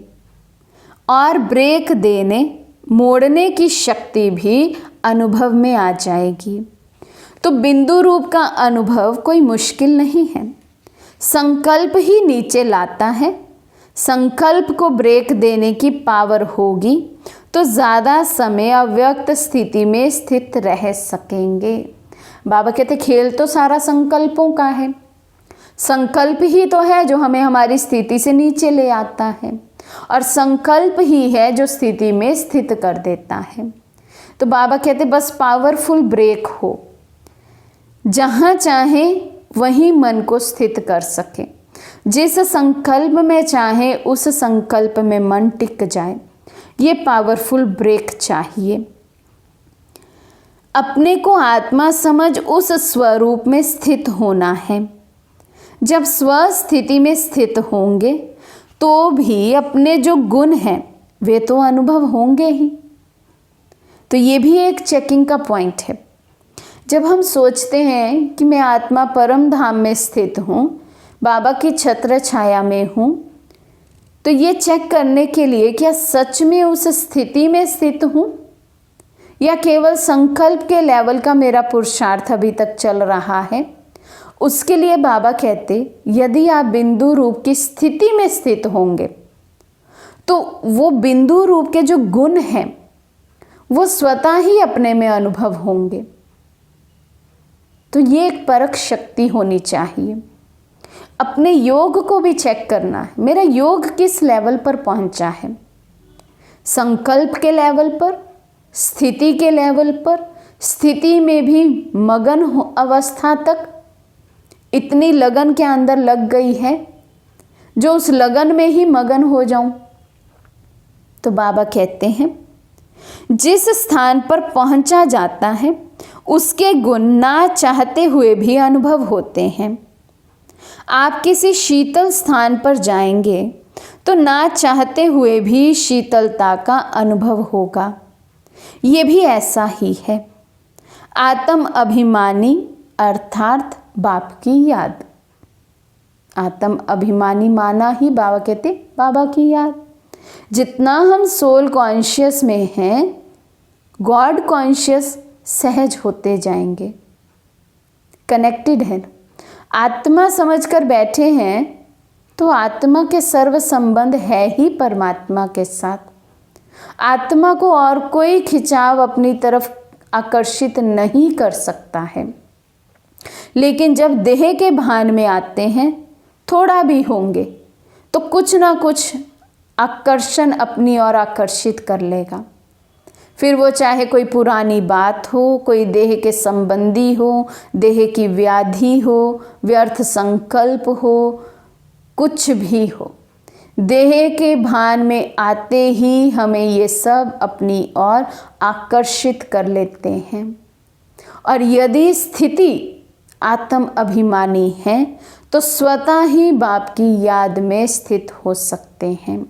और ब्रेक देने मोड़ने की शक्ति भी अनुभव में आ जाएगी। तो बिंदु रूप का अनुभव कोई मुश्किल नहीं है। संकल्प ही नीचे लाता है। संकल्प को ब्रेक देने की पावर होगी तो ज़्यादा समय अव्यक्त स्थिति में स्थित रह सकेंगे। बाबा कहते खेल तो सारा संकल्पों का है। संकल्प ही तो है जो हमें हमारी स्थिति से नीचे ले आता है, और संकल्प ही है जो स्थिति में स्थित कर देता है। तो बाबा कहते बस पावरफुल ब्रेक हो, जहाँ चाहे वहीं मन को स्थित कर सके, जिस संकल्प में चाहे उस संकल्प में मन टिक जाए। ये पावरफुल ब्रेक चाहिए। अपने को आत्मा समझ उस स्वरूप में स्थित होना है। जब स्वस्थिति में स्थित होंगे तो भी अपने जो गुण हैं वे तो अनुभव होंगे ही। तो ये भी एक चेकिंग का पॉइंट है। जब हम सोचते हैं कि मैं आत्मा परम धाम में स्थित हूँ, बाबा की छत्र छाया में हूँ, तो ये चेक करने के लिए क्या सच में उस स्थिति में स्थित हूँ या केवल संकल्प के लेवल का मेरा पुरुषार्थ अभी तक चल रहा है। उसके लिए बाबा कहते यदि आप बिंदु रूप की स्थिति में स्थित होंगे तो वो बिंदु रूप के जो गुण हैं वो स्वतः ही अपने में अनुभव होंगे। तो ये एक परख शक्ति होनी चाहिए। अपने योग को भी चेक करना है, मेरा योग किस लेवल पर पहुंचा है। संकल्प के लेवल पर, स्थिति के लेवल पर, स्थिति में भी मगन अवस्था तक इतनी लगन के अंदर लग गई है जो उस लगन में ही मगन हो जाऊं। तो बाबा कहते हैं जिस स्थान पर पहुंचा जाता है उसके गुण ना चाहते हुए भी अनुभव होते हैं। आप किसी शीतल स्थान पर जाएंगे तो ना चाहते हुए भी शीतलता का अनुभव होगा। ये भी ऐसा ही है। आत्म अभिमानी अर्थात बाप की याद। आत्म अभिमानी माना ही बाबा कहते बाबा की याद। जितना हम सोल कॉन्शियस में हैं, गॉड कॉन्शियस सहज होते जाएंगे। कनेक्टेड है। आत्मा समझकर बैठे हैं तो आत्मा के सर्व संबंध है ही परमात्मा के साथ। आत्मा को और कोई खिंचाव अपनी तरफ आकर्षित नहीं कर सकता है। लेकिन जब देह के भान में आते हैं, थोड़ा भी होंगे तो कुछ ना कुछ आकर्षण अपनी ओर आकर्षित कर लेगा। फिर वो चाहे कोई पुरानी बात हो, कोई देह के संबंधी हो, देह की व्याधि हो, व्यर्थ संकल्प हो, कुछ भी हो, देह के भान में आते ही हमें ये सब अपनी ओर आकर्षित कर लेते हैं। और यदि स्थिति आत्म अभिमानी है तो स्वतः ही बाप की याद में स्थित हो सकते हैं।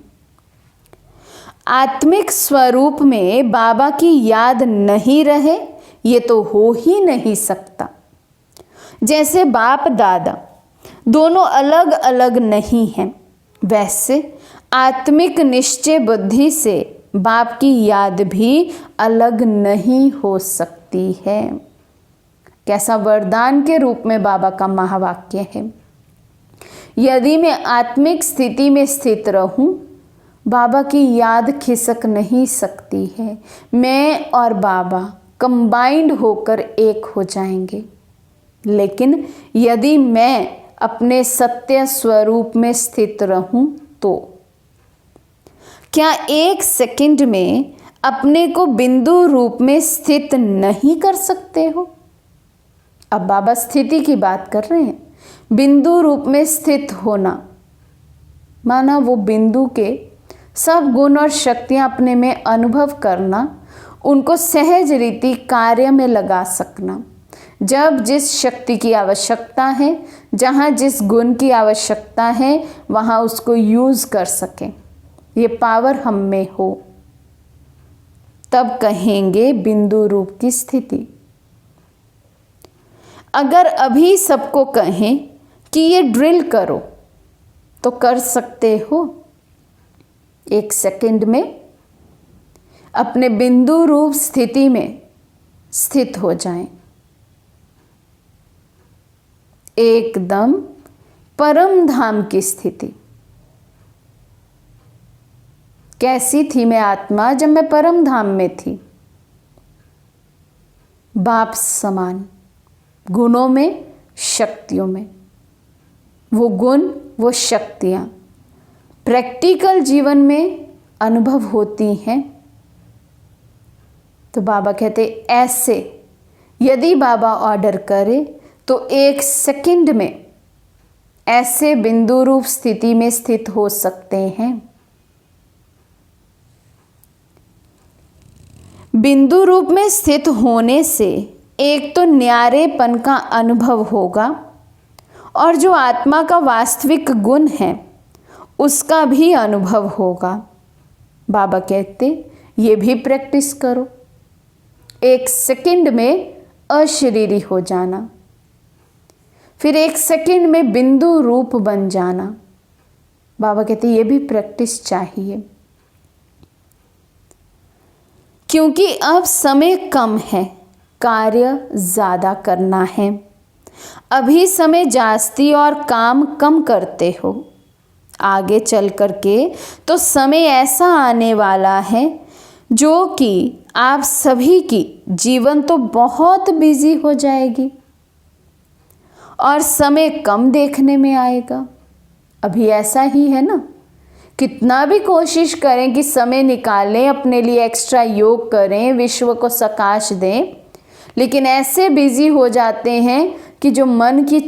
आत्मिक स्वरूप में बाबा की याद नहीं रहे ये तो हो ही नहीं सकता। जैसे बाप दादा दोनों अलग अलग नहीं हैं, वैसे आत्मिक निश्चय बुद्धि से बाप की याद भी अलग नहीं हो सकती है। कैसा वरदान के रूप में बाबा का महावाक्य है। यदि मैं आत्मिक स्थिति में स्थित रहूं, बाबा की याद खिसक नहीं सकती है। मैं और बाबा कंबाइंड होकर एक हो जाएंगे। लेकिन यदि मैं अपने सत्य स्वरूप में स्थित रहूं तो क्या एक सेकंड में अपने को बिंदु रूप में स्थित नहीं कर सकते हो? अब बाबा स्थिति की बात कर रहे हैं। बिंदु रूप में स्थित होना माना वो बिंदु के सब गुण और शक्तियां अपने में अनुभव करना, उनको सहज रीति कार्य में लगा सकना। जब जिस शक्ति की आवश्यकता है, जहाँ जिस गुण की आवश्यकता है, वहाँ उसको यूज़ कर सकें, ये पावर हम में हो, तब कहेंगे बिंदु रूप की स्थिति। अगर अभी सबको कहें कि ये ड्रिल करो तो कर सकते हो? एक सेकंड में अपने बिंदु रूप स्थिति में स्थित हो जाएं, एकदम परम धाम की स्थिति। कैसी थी मैं आत्मा जब मैं परम धाम में थी? बाप समान, गुणों में, शक्तियों में। वो गुण, वो शक्तियाँ प्रैक्टिकल जीवन में अनुभव होती हैं। तो बाबा कहते ऐसे यदि बाबा ऑर्डर करे तो एक सेकंड में ऐसे बिंदु रूप स्थिति में स्थित हो सकते हैं। बिंदु रूप में स्थित होने से एक तो न्यारेपन का अनुभव होगा और जो आत्मा का वास्तविक गुण है उसका भी अनुभव होगा। बाबा कहते ये भी प्रैक्टिस करो, एक सेकंड में अशरीरी हो जाना, फिर एक सेकंड में बिंदु रूप बन जाना। बाबा कहते ये भी प्रैक्टिस चाहिए, क्योंकि अब समय कम है, कार्य ज़्यादा करना है। अभी समय जास्ती और काम कम करते हो, आगे चल कर के तो समय ऐसा आने वाला है जो कि आप सभी की जीवन तो बहुत बिजी हो जाएगी और समय कम देखने में आएगा। अभी ऐसा ही है ना, कितना भी कोशिश करें कि समय निकालें, अपने लिए एक्स्ट्रा योग करें, विश्व को सकाश दें, लेकिन ऐसे बिजी हो जाते हैं कि जो मन की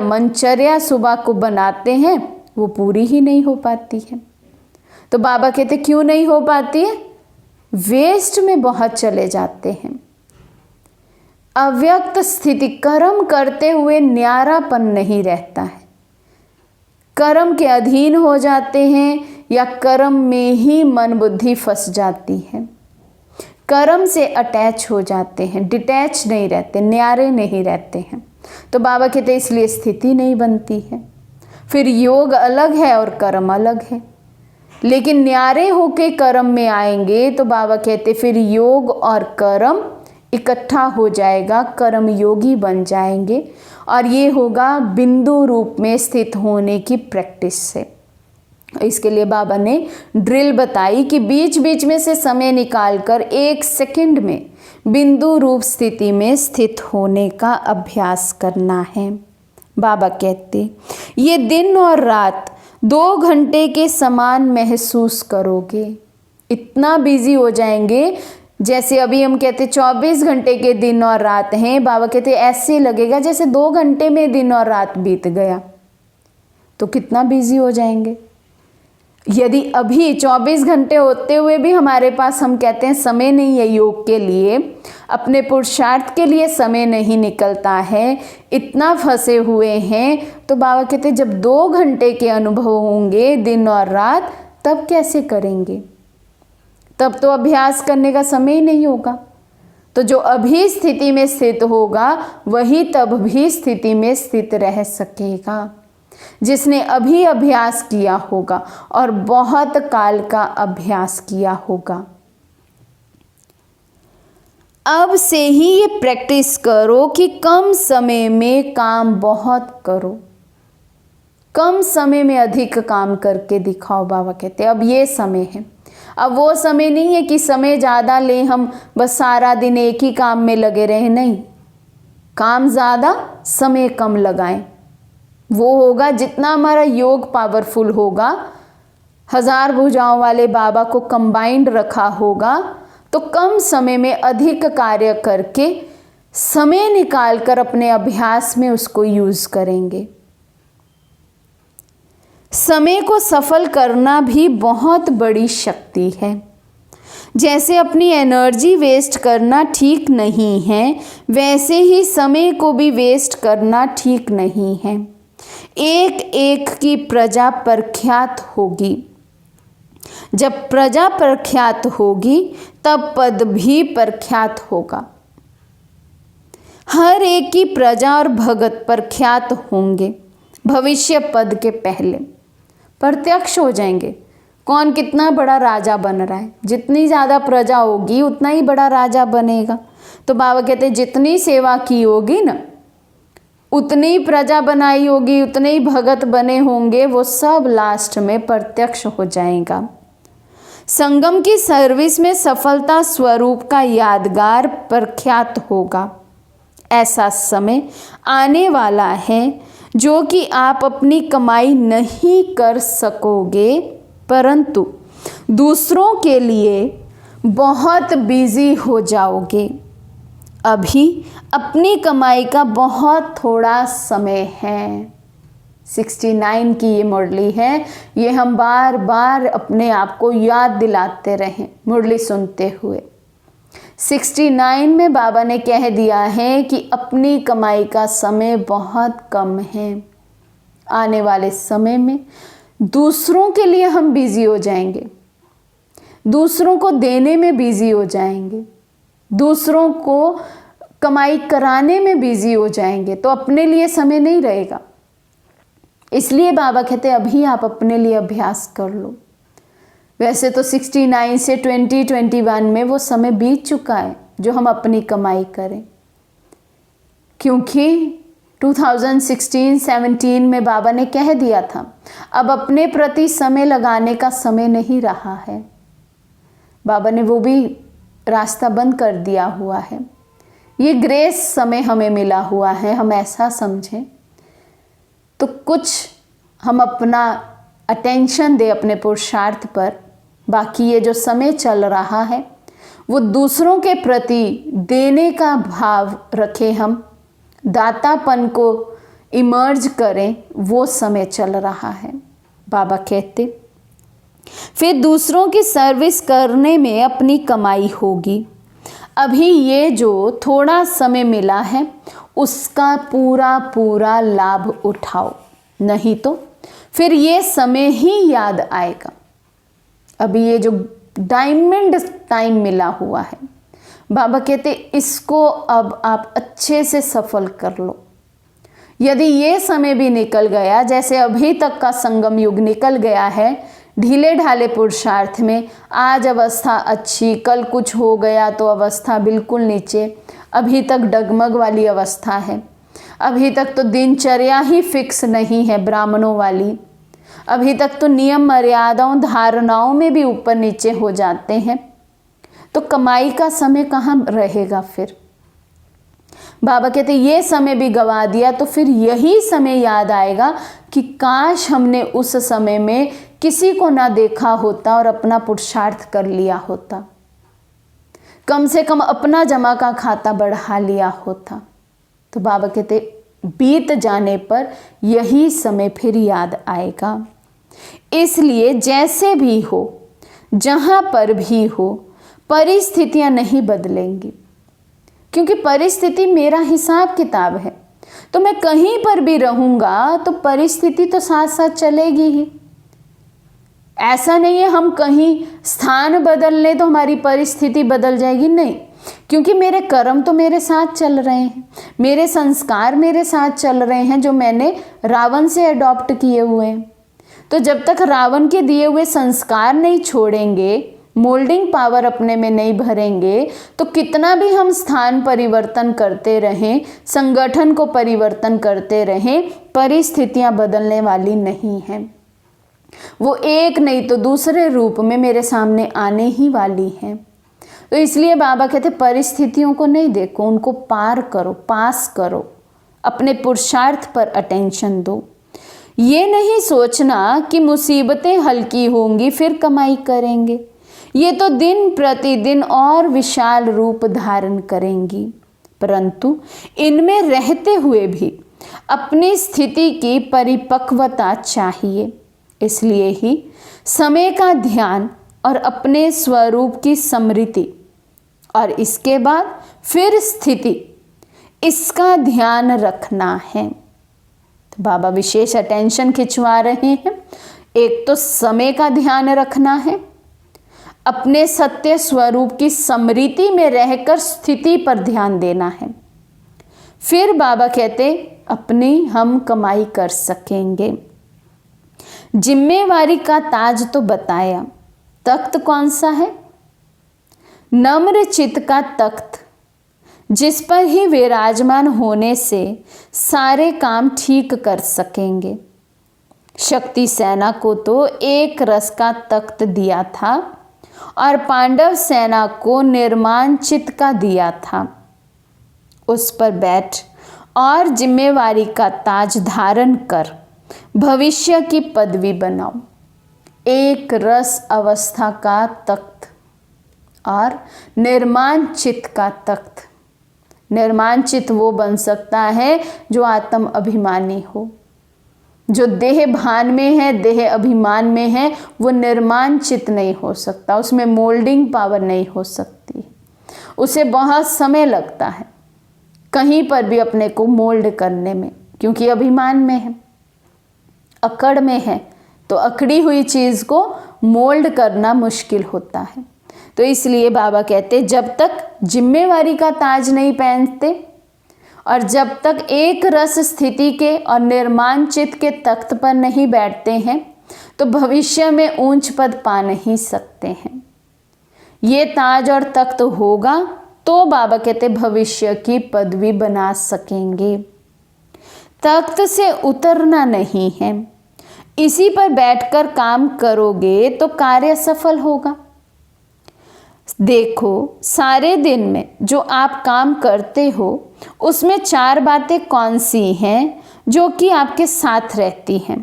मनचर्या सुबह को बनाते हैं वो पूरी ही नहीं हो पाती है। तो बाबा कहते क्यों नहीं हो पाती है? वेस्ट में बहुत चले जाते हैं। अव्यक्त स्थिति, कर्म करते हुए न्यारापन नहीं रहता है, कर्म के अधीन हो जाते हैं या कर्म में ही मन बुद्धि फंस जाती है, कर्म से अटैच हो जाते हैं, डिटैच नहीं रहते, न्यारे नहीं रहते हैं। तो बाबा कहते इसलिए स्थिति नहीं बनती है। फिर योग अलग है और कर्म अलग है, लेकिन न्यारे होके कर्म में आएंगे तो बाबा कहते फिर योग और कर्म इकट्ठा हो जाएगा, कर्म योगी बन जाएंगे और ये होगा बिंदु रूप में स्थित होने की प्रैक्टिस से। इसके लिए बाबा ने ड्रिल बताई कि बीच बीच में से समय निकालकर एक सेकंड में बिंदु रूप स्थिति में स्थित होने का अभ्यास करना है। बाबा कहते ये दिन और रात 2 घंटे के समान महसूस करोगे। इतना बिजी हो जाएंगे, जैसे अभी हम कहते 24 घंटे के दिन और रात हैं, बाबा कहते ऐसे लगेगा जैसे 2 घंटे में दिन और रात बीत गया। तो कितना बिजी हो जाएंगे। यदि अभी 24 घंटे होते हुए भी हमारे पास हम कहते हैं समय नहीं है योग के लिए, अपने पुरुषार्थ के लिए समय नहीं निकलता है, इतना फंसे हुए हैं, तो बाबा कहते जब 2 घंटे के अनुभव होंगे दिन और रात तब कैसे करेंगे? तब तो अभ्यास करने का समय ही नहीं होगा। तो जो अभी स्थिति में स्थित होगा वही तब भी स्थिति में स्थित रह सकेगा, जिसने अभी अभ्यास किया होगा और बहुत काल का अभ्यास किया होगा। अब से ही ये प्रैक्टिस करो कि कम समय में काम बहुत करो, कम समय में अधिक काम करके दिखाओ। बाबा कहते अब ये समय है, अब वो समय नहीं है कि समय ज़्यादा ले, हम बस सारा दिन एक ही काम में लगे रहें। नहीं, काम ज़्यादा समय कम लगाएं। वो होगा जितना हमारा योग पावरफुल होगा 1000 भुजाओं वाले बाबा को कंबाइंड रखा होगा तो कम समय में अधिक कार्य करके समय निकालकर अपने अभ्यास में उसको यूज करेंगे। समय को सफल करना भी बहुत बड़ी शक्ति है। जैसे अपनी एनर्जी वेस्ट करना ठीक नहीं है, वैसे ही समय को भी वेस्ट करना ठीक नहीं है। एक एक की प्रजा प्रख्यात होगी। जब प्रजा प्रख्यात होगी तब पद भी प्रख्यात होगा। हर एक की प्रजा और भगत प्रख्यात होंगे। भविष्य पद के पहले प्रत्यक्ष हो जाएंगे कौन कितना बड़ा राजा बन रहा है। जितनी ज़्यादा प्रजा होगी उतना ही बड़ा राजा बनेगा। तो बाबा कहते हैं जितनी सेवा की होगी ना, उतनी ही प्रजा बनाई होगी, उतने ही भगत बने होंगे, वो सब लास्ट में प्रत्यक्ष हो जाएगा। संगम की सर्विस में सफलता स्वरूप का यादगार प्रख्यात होगा। ऐसा समय आने वाला है जो कि आप अपनी कमाई नहीं कर सकोगे, परंतु दूसरों के लिए बहुत बिजी हो जाओगे। अभी अपनी कमाई का बहुत थोड़ा समय है। 69 की ये मुरली है, ये हम बार बार अपने आप को याद दिलाते रहें मुरली सुनते हुए। 69 में बाबा ने कह दिया है कि अपनी कमाई का समय बहुत कम है। आने वाले समय में दूसरों के लिए हम बिजी हो जाएंगे, दूसरों को देने में बिजी हो जाएंगे, दूसरों को कमाई कराने में बिजी हो जाएंगे, तो अपने लिए समय नहीं रहेगा। इसलिए बाबा कहते हैं अभी आप अपने लिए अभ्यास कर लो। वैसे तो 69 से 2021 में वो समय बीत चुका है जो हम अपनी कमाई करें, क्योंकि 2016-17 में बाबा ने कह दिया था अब अपने प्रति समय लगाने का समय नहीं रहा है। बाबा ने वो भी रास्ता बंद कर दिया हुआ है। ये ग्रेस समय हमें मिला हुआ है, हम ऐसा समझें तो कुछ हम अपना अटेंशन दे अपने पुरुषार्थ पर। बाकी ये जो समय चल रहा है वो दूसरों के प्रति देने का भाव रखें, हम दातापन को इमर्ज करें, वो समय चल रहा है। बाबा कहते फिर दूसरों की सर्विस करने में अपनी कमाई होगी। अभी ये जो थोड़ा समय मिला है उसका पूरा पूरा लाभ उठाओ, नहीं तो फिर ये समय ही याद आएगा। अभी ये जो डायमंड टाइम मिला हुआ है, बाबा कहते इसको अब आप अच्छे से सफल कर लो। यदि ये समय भी निकल गया, जैसे अभी तक का संगम युग निकल गया है ढीले ढाले पुरुषार्थ में, आज अवस्था अच्छी, कल कुछ हो गया तो अवस्था बिल्कुल नीचे, अभी तक डगमग वाली अवस्था है, अभी तक तो दिनचर्या ही फिक्स नहीं है ब्राह्मणों वाली, अभी तक तो नियम मर्यादाओं धारणाओं में भी ऊपर नीचे हो जाते हैं, तो कमाई का समय कहाँ रहेगा फिर। बाबा कहते ये समय भी गवा दिया तो फिर यही समय याद आएगा कि काश हमने उस समय में किसी को ना देखा होता और अपना पुरुषार्थ कर लिया होता, कम से कम अपना जमा का खाता बढ़ा लिया होता। तो बाबा कहते बीत जाने पर यही समय फिर याद आएगा। इसलिए जैसे भी हो, जहाँ पर भी हो, परिस्थितियाँ नहीं बदलेंगी, क्योंकि परिस्थिति मेरा हिसाब किताब है। तो मैं कहीं पर भी रहूँगा तो परिस्थिति तो साथ साथ चलेगी ही। ऐसा नहीं है हम कहीं स्थान बदल लें तो हमारी परिस्थिति बदल जाएगी, नहीं, क्योंकि मेरे कर्म तो मेरे साथ चल रहे हैं, मेरे संस्कार मेरे साथ चल रहे हैं जो मैंने रावण से अडॉप्ट किए हुए हैं। तो जब तक रावण के दिए हुए संस्कार नहीं छोड़ेंगे, मोल्डिंग पावर अपने में नहीं भरेंगे, तो कितना भी हम स्थान परिवर्तन करते रहें, संगठन को परिवर्तन करते रहें, परिस्थितियां बदलने वाली नहीं हैं। वो एक नहीं तो दूसरे रूप में मेरे सामने आने ही वाली हैं। तो इसलिए बाबा कहते परिस्थितियों को नहीं देखो, उनको पार करो, पास करो, अपने पुरुषार्थ पर अटेंशन दो। ये नहीं सोचना कि मुसीबतें हल्की होंगी फिर कमाई करेंगे, ये तो दिन प्रतिदिन और विशाल रूप धारण करेंगी, परंतु इनमें रहते हुए भी अपनी स्थिति की परिपक्वता चाहिए। इसलिए ही समय का ध्यान और अपने स्वरूप की स्मृति और इसके बाद फिर स्थिति, इसका ध्यान रखना है। तो बाबा विशेष अटेंशन खिंचवा रहे हैं। एक तो समय का ध्यान रखना है, अपने सत्य स्वरूप की स्मृति में रहकर स्थिति पर ध्यान देना है। फिर बाबा कहते अपनी हम कमाई कर सकेंगे। जिम्मेवारी का ताज तो बताया, तख्त कौन सा है? नम्र चित्त का तख्त, जिस पर ही विराजमान होने से सारे काम ठीक कर सकेंगे। शक्ति सेना को तो एक रस का तख्त दिया था और पांडव सेना को निर्माण चित्त का दिया था। उस पर बैठ और जिम्मेवारी का ताज धारण कर भविष्य की पदवी बनाओ। एक रस अवस्था का तख्त और निर्माण चित्त का तख्त। निर्माण चित्त वो बन सकता है जो आत्म अभिमानी हो, जो देह भान में है, देह अभिमान में है, वो निर्माण चित्त नहीं हो सकता, उसमें मोल्डिंग पावर नहीं हो सकती, उसे बहुत समय लगता है कहीं पर भी अपने को मोल्ड करने में, क्योंकि अभिमान में है, अकड़ में है, तो अकड़ी हुई चीज़ को मोल्ड करना मुश्किल होता है। तो इसलिए बाबा कहते जब तक जिम्मेवारी का ताज नहीं पहनते और जब तक एक रस स्थिति के और निर्माण चित्त के तख्त पर नहीं बैठते हैं तो भविष्य में ऊंच पद पा नहीं सकते हैं। ये ताज और तख्त होगा तो बाबा कहते भविष्य की पदवी बना सकेंगे। तख्त से उतरना नहीं है, इसी पर बैठकर काम करोगे तो कार्य सफल होगा। देखो सारे दिन में जो आप काम करते हो उसमें 4 बातें कौन सी हैं जो कि आपके साथ रहती हैं।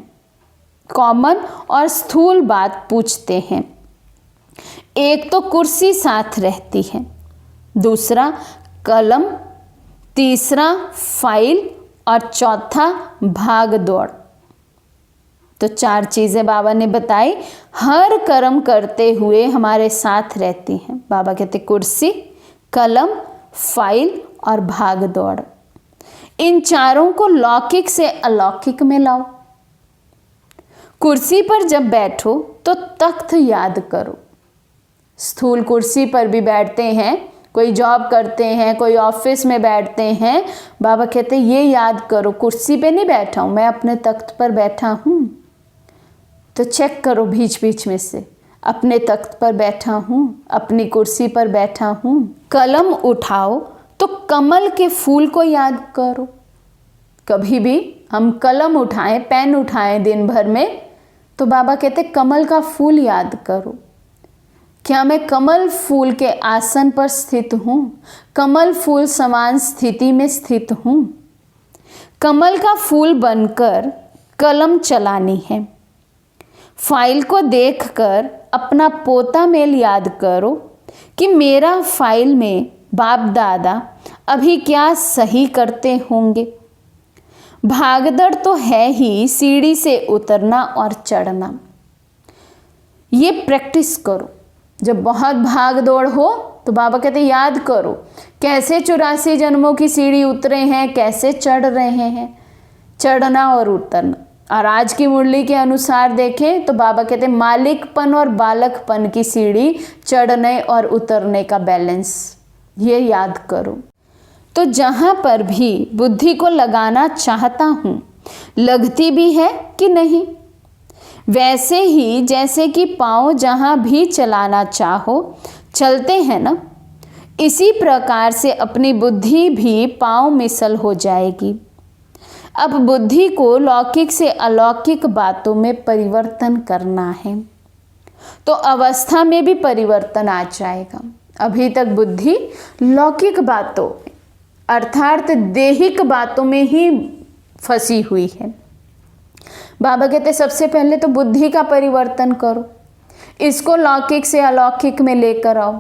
कॉमन और स्थूल बात पूछते हैं। एक तो कुर्सी साथ रहती है, दूसरा कलम, तीसरा फाइल और चौथा भाग दौड़। तो 4 चीज़ें बाबा ने बताई, हर कर्म करते हुए हमारे साथ रहती हैं। बाबा कहते कुर्सी, कलम, फाइल और भाग दौड़। इन चारों को लौकिक से अलौकिक में लाओ। कुर्सी पर जब बैठो तो तख्त याद करो। स्थूल कुर्सी पर भी बैठते हैं, कोई जॉब करते हैं, कोई ऑफिस में बैठते हैं, बाबा कहते ये याद करो कुर्सी पे नहीं बैठा हूँ, मैं अपने तख्त पर बैठा हूँ। तो चेक करो बीच बीच में से, अपने तख्त पर बैठा हूँ, अपनी कुर्सी पर बैठा हूँ। कलम उठाओ तो कमल के फूल को याद करो। कभी भी हम कलम उठाएं, पेन उठाएं दिन भर में, तो बाबा कहते कमल का फूल याद करो। क्या मैं कमल फूल के आसन पर स्थित हूँ? कमल फूल समान स्थिति में स्थित हूँ। कमल का फूल बनकर कलम चलानी है। फाइल को देखकर अपना पोता मेल याद करो कि मेरा फाइल में बाप दादा अभी क्या सही करते होंगे। भागदड़ तो है ही सीढ़ी से उतरना और चढ़ना, ये प्रैक्टिस करो। जब बहुत भाग दौड़ हो तो बाबा कहते याद करो कैसे 84 जन्मों की सीढ़ी उतरे हैं, कैसे चढ़ रहे हैं। चढ़ना और उतरना। और आज की मुरली के अनुसार देखें तो बाबा कहते मालिकपन और बालकपन की सीढ़ी, चढ़ने और उतरने का बैलेंस, ये याद करो। तो जहाँ पर भी बुद्धि को लगाना चाहता हूँ, लगती भी है कि नहीं। वैसे ही जैसे कि पाँव जहाँ भी चलाना चाहो चलते हैं ना, इसी प्रकार से अपनी बुद्धि भी पाँव मिसल हो जाएगी। अब बुद्धि को लौकिक से अलौकिक बातों में परिवर्तन करना है, तो अवस्था में भी परिवर्तन आ जाएगा। अभी तक बुद्धि लौकिक बातों अर्थात देहिक बातों में ही फंसी हुई है। बाबा कहते सबसे पहले तो बुद्धि का परिवर्तन करो, इसको लौकिक से अलौकिक में लेकर आओ,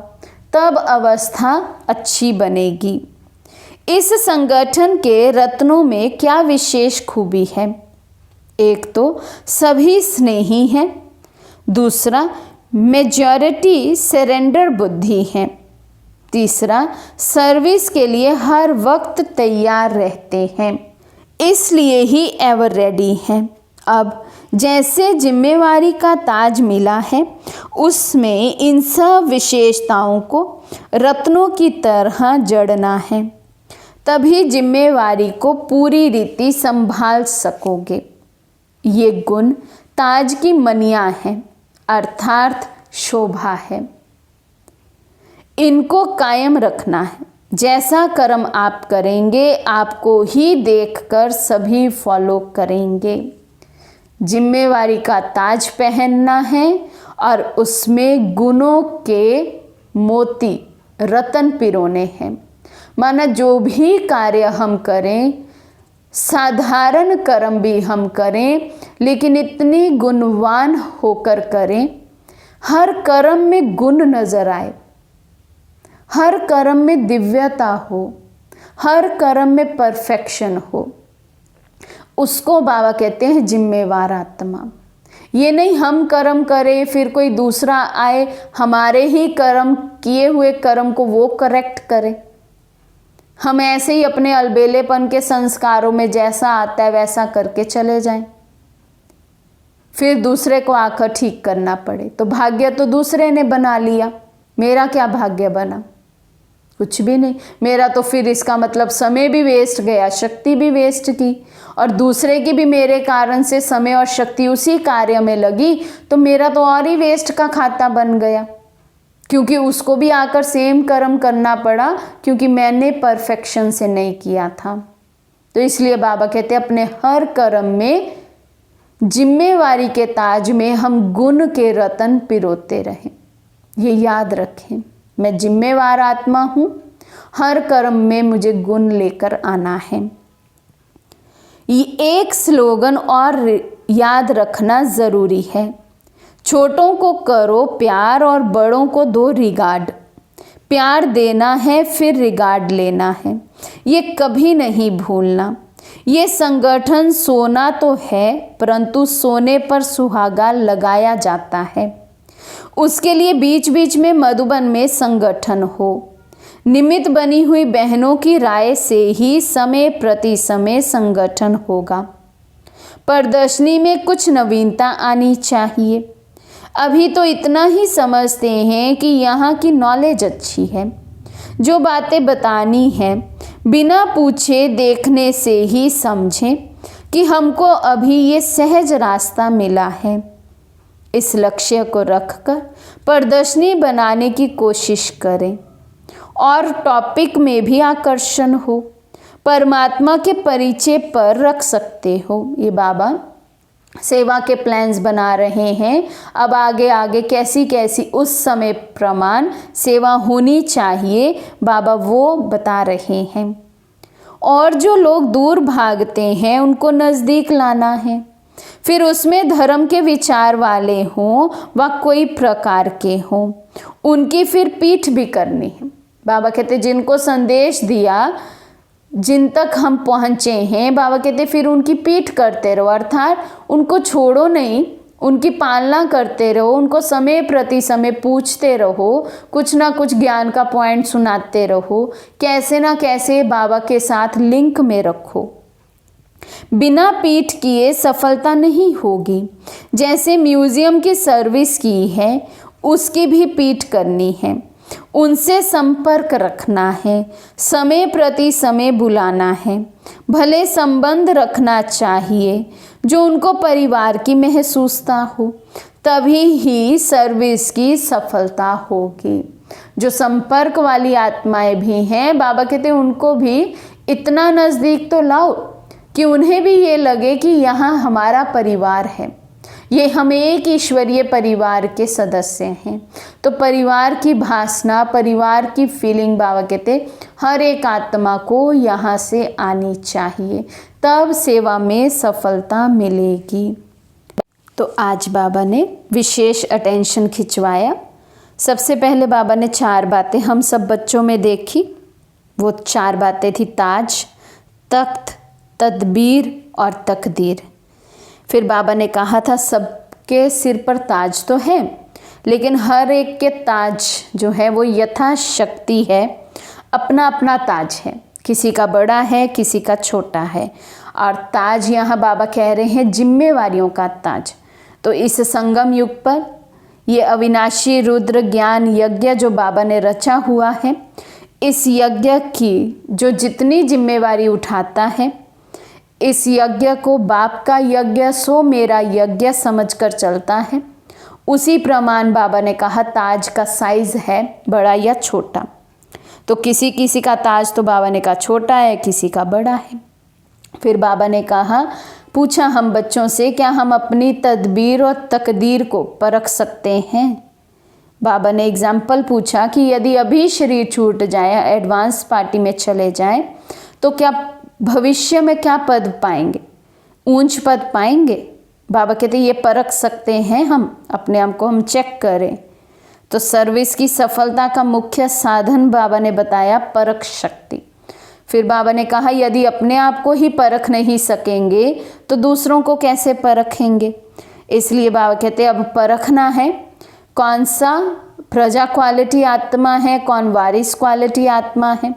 तब अवस्था अच्छी बनेगी। इस संगठन के रत्नों में क्या विशेष खूबी है? एक तो सभी स्नेही हैं, दूसरा मेजॉरिटी सरेंडर बुद्धि है, तीसरा सर्विस के लिए हर वक्त तैयार रहते हैं, इसलिए ही एवर रेडी हैं। अब जैसे जिम्मेवारी का ताज मिला है, उसमें इन सब विशेषताओं को रत्नों की तरह जड़ना है, तभी जिम्मेवारी को पूरी रीति संभाल सकोगे। ये गुण ताज की मनियाँ हैं, अर्थात शोभा है। इनको कायम रखना है। जैसा कर्म आप करेंगे, आपको ही देखकर सभी फॉलो करेंगे। जिम्मेवारी का ताज पहनना है और उसमें गुणों के मोती रतन पिरोने हैं। माना जो भी कार्य हम करें, साधारण कर्म भी हम करें, लेकिन इतनी गुणवान होकर करें, हर कर्म में गुण नजर आए, हर कर्म में दिव्यता हो, हर कर्म में परफेक्शन हो, उसको बाबा कहते हैं जिम्मेवार आत्मा। ये नहीं हम कर्म करें फिर कोई दूसरा आए हमारे ही कर्म किए हुए कर्म को वो करेक्ट करे, हम ऐसे ही अपने अलबेलेपन के संस्कारों में जैसा आता है वैसा करके चले जाएं, फिर दूसरे को आकर ठीक करना पड़े। तो भाग्य तो दूसरे ने बना लिया, मेरा क्या भाग्य बना? कुछ भी नहीं। मेरा तो फिर इसका मतलब समय भी वेस्ट गया, शक्ति भी वेस्ट की, और दूसरे की भी मेरे कारण से समय और शक्ति उसी कार्य में लगी, तो मेरा तो और ही वेस्ट का खाता बन गया, क्योंकि उसको भी आकर सेम कर्म करना पड़ा, क्योंकि मैंने परफेक्शन से नहीं किया था। तो इसलिए बाबा कहते हैं अपने हर कर्म में जिम्मेवारी के ताज में हम गुण के रतन पिरोते रहें। ये याद रखें, मैं जिम्मेवार आत्मा हूँ, हर कर्म में मुझे गुण लेकर आना है। ये एक स्लोगन और याद रखना ज़रूरी है, छोटों को करो प्यार और बड़ों को दो रिगार्ड। प्यार देना है फिर रिगार्ड लेना है, ये कभी नहीं भूलना। ये संगठन सोना तो है, परंतु सोने पर सुहागा लगाया जाता है। उसके लिए बीच बीच में मधुबन में संगठन हो। निमित्त बनी हुई बहनों की राय से ही समय प्रति समय संगठन होगा। प्रदर्शनी में कुछ नवीनता आनी चाहिए। अभी तो इतना ही समझते हैं कि यहाँ की नॉलेज अच्छी है, जो बातें बतानी है बिना पूछे देखने से ही समझें कि हमको अभी ये सहज रास्ता मिला है। इस लक्ष्य को रखकर प्रदर्शनी बनाने की कोशिश करें और टॉपिक में भी आकर्षण हो, परमात्मा के परिचय पर रख सकते हो। ये बाबा सेवा के प्लान्स बना रहे हैं, अब आगे आगे कैसी कैसी उस समय प्रमाण सेवा होनी चाहिए, बाबा वो बता रहे हैं। और जो लोग दूर भागते हैं उनको नज़दीक लाना है, फिर उसमें धर्म के विचार वाले हों व कोई प्रकार के हों, उनकी फिर पीठ भी करनी है। बाबा कहते जिनको संदेश दिया, जिन तक हम पहुँचे हैं, बाबा कहते फिर उनकी पीठ करते रहो, अर्थात उनको छोड़ो नहीं, उनकी पालना करते रहो, उनको समय प्रति समय पूछते रहो, कुछ ना कुछ ज्ञान का पॉइंट सुनाते रहो, कैसे ना कैसे बाबा के साथ लिंक में रखो। बिना पीठ किए सफलता नहीं होगी। जैसे म्यूजियम की सर्विस की है, उसकी भी पीठ करनी है, उनसे संपर्क रखना है, समय प्रति समय बुलाना है, भले संबंध रखना चाहिए जो उनको परिवार की महसूसता हो, तभी ही सर्विस की सफलता होगी। जो संपर्क वाली आत्माएं भी हैं, बाबा कहते हैं उनको भी इतना नज़दीक तो लाओ कि उन्हें भी ये लगे कि यहाँ हमारा परिवार है, ये हम एक ईश्वरीय परिवार के सदस्य हैं। तो परिवार की भासना, परिवार की फीलिंग बाबा कहते हर एक आत्मा को यहाँ से आनी चाहिए, तब सेवा में सफलता मिलेगी। तो आज बाबा ने विशेष अटेंशन खिंचवाया। सबसे पहले बाबा ने 4 बातें हम सब बच्चों में देखी। वो 4 बातें थी ताज, तख्त, तदबीर और तकदीर। फिर बाबा ने कहा था सबके सिर पर ताज तो है, लेकिन हर एक के ताज जो है वो यथाशक्ति है, अपना अपना ताज है। किसी का बड़ा है, किसी का छोटा है। और ताज यहाँ बाबा कह रहे हैं जिम्मेवारियों का ताज। तो इस संगम युग पर ये अविनाशी रुद्र ज्ञान यज्ञ जो बाबा ने रचा हुआ है, इस यज्ञ की जो जितनी जिम्मेवारी उठाता है, इस यज्ञ को बाप का यज्ञ सो मेरा यज्ञ समझकर चलता है। उसी प्रमाण बाबा ने कहा ताज का साइज है बड़ा या छोटा। तो किसी किसी का ताज तो बाबा ने कहा छोटा है, किसी का बड़ा है। फिर बाबा ने कहा, पूछा हम बच्चों से, क्या हम अपनी तदबीर और तकदीर को परख सकते हैं? बाबा ने एग्जाम्पल पूछा कि यदि अभी शरीर छूट जाए, एडवांस पार्टी में चले जाएं, तो क्या भविष्य में क्या पद पाएंगे? ऊंच पद पाएंगे? बाबा कहते ये परख सकते हैं, हम अपने आप को हम चेक करें। तो सर्विस की सफलता का मुख्य साधन बाबा ने बताया परख शक्ति। फिर बाबा ने कहा यदि अपने आप को ही परख नहीं सकेंगे तो दूसरों को कैसे परखेंगे? इसलिए बाबा कहते अब परखना है कौन सा प्रजा क्वालिटी आत्मा है, कौन वारिस क्वालिटी आत्मा है।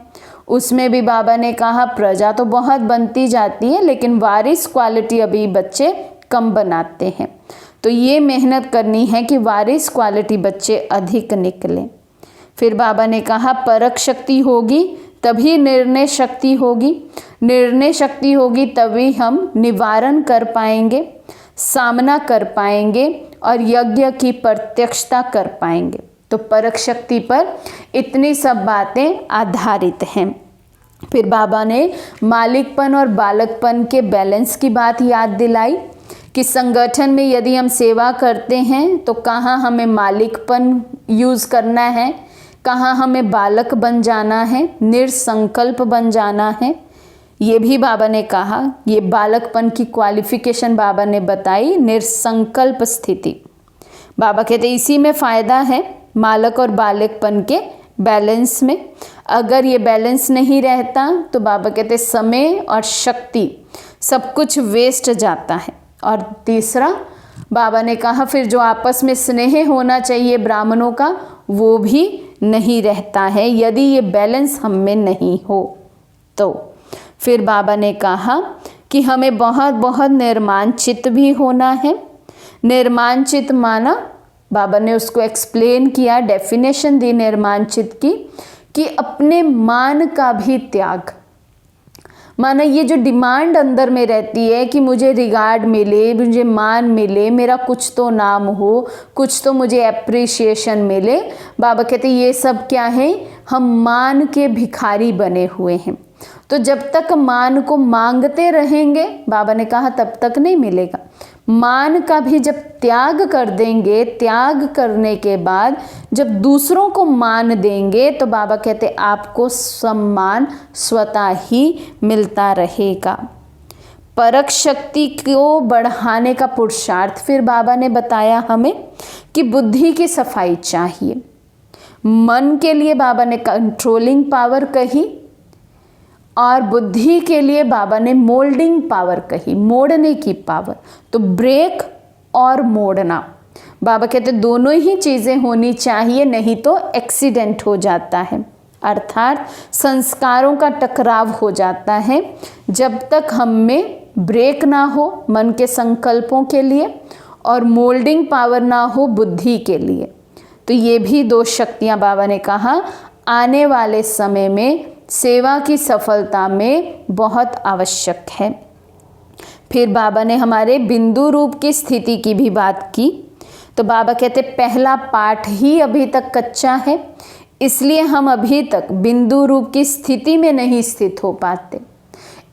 उसमें भी बाबा ने कहा प्रजा तो बहुत बनती जाती है, लेकिन वारिस क्वालिटी अभी बच्चे कम बनाते हैं। तो ये मेहनत करनी है कि वारिस क्वालिटी बच्चे अधिक निकलें। फिर बाबा ने कहा परख शक्ति होगी तभी निर्णय शक्ति होगी, निर्णय शक्ति होगी तभी हम निवारण कर पाएंगे, सामना कर पाएंगे और यज्ञ की प्रत्यक्षता कर पाएंगे। तो परख शक्ति पर इतनी सब बातें आधारित हैं। फिर बाबा ने मालिकपन और बालकपन के बैलेंस की बात याद दिलाई कि संगठन में यदि हम सेवा करते हैं तो कहाँ हमें मालिकपन यूज़ करना है, कहाँ हमें बालक बन जाना है, निरसंकल्प बन जाना है। ये भी बाबा ने कहा, ये बालकपन की क्वालिफिकेशन बाबा ने बताई, निरसंकल्प स्थिति। बाबा कहते इसी में फ़ायदा है मालक और बालकपन के बैलेंस में। अगर ये बैलेंस नहीं रहता तो बाबा कहते समय और शक्ति सब कुछ वेस्ट जाता है। और तीसरा बाबा ने कहा फिर जो आपस में स्नेह होना चाहिए ब्राह्मणों का वो भी नहीं रहता है यदि ये बैलेंस हम में नहीं हो तो। फिर बाबा ने कहा कि हमें बहुत बहुत निर्माण चित्त भी होना है। निर्माण चित्त माना, बाबा ने उसको एक्सप्लेन किया, डेफिनेशन दी निर्माण चित्त की कि अपने मान का भी त्याग। माना ये जो डिमांड अंदर में रहती है कि मुझे रिगार्ड मिले, मुझे मान मिले, मेरा कुछ तो नाम हो, कुछ तो मुझे एप्रिसिएशन मिले। बाबा कहते ये सब क्या है, हम मान के भिखारी बने हुए हैं। तो जब तक मान को मांगते रहेंगे, बाबा ने कहा तब तक नहीं मिलेगा। मान का भी जब त्याग कर देंगे, त्याग करने के बाद जब दूसरों को मान देंगे तो बाबा कहते आपको सम्मान स्वतः ही मिलता रहेगा। परख शक्ति को बढ़ाने का पुरुषार्थ फिर बाबा ने बताया हमें कि बुद्धि की सफाई चाहिए। मन के लिए बाबा ने कंट्रोलिंग पावर कही और बुद्धि के लिए बाबा ने मोल्डिंग पावर कही, मोड़ने की पावर। तो ब्रेक और मोड़ना, बाबा कहते दोनों ही चीज़ें होनी चाहिए, नहीं तो एक्सीडेंट हो जाता है, अर्थात संस्कारों का टकराव हो जाता है। जब तक हम में ब्रेक ना हो मन के संकल्पों के लिए और मोल्डिंग पावर ना हो बुद्धि के लिए, तो ये भी 2 शक्तियाँ बाबा ने कहा आने वाले समय में सेवा की सफलता में बहुत आवश्यक है। फिर बाबा ने हमारे बिंदु रूप की स्थिति की भी बात की। तो बाबा कहते पहला पाठ ही अभी तक कच्चा है, इसलिए हम अभी तक बिंदु रूप की स्थिति में नहीं स्थित हो पाते।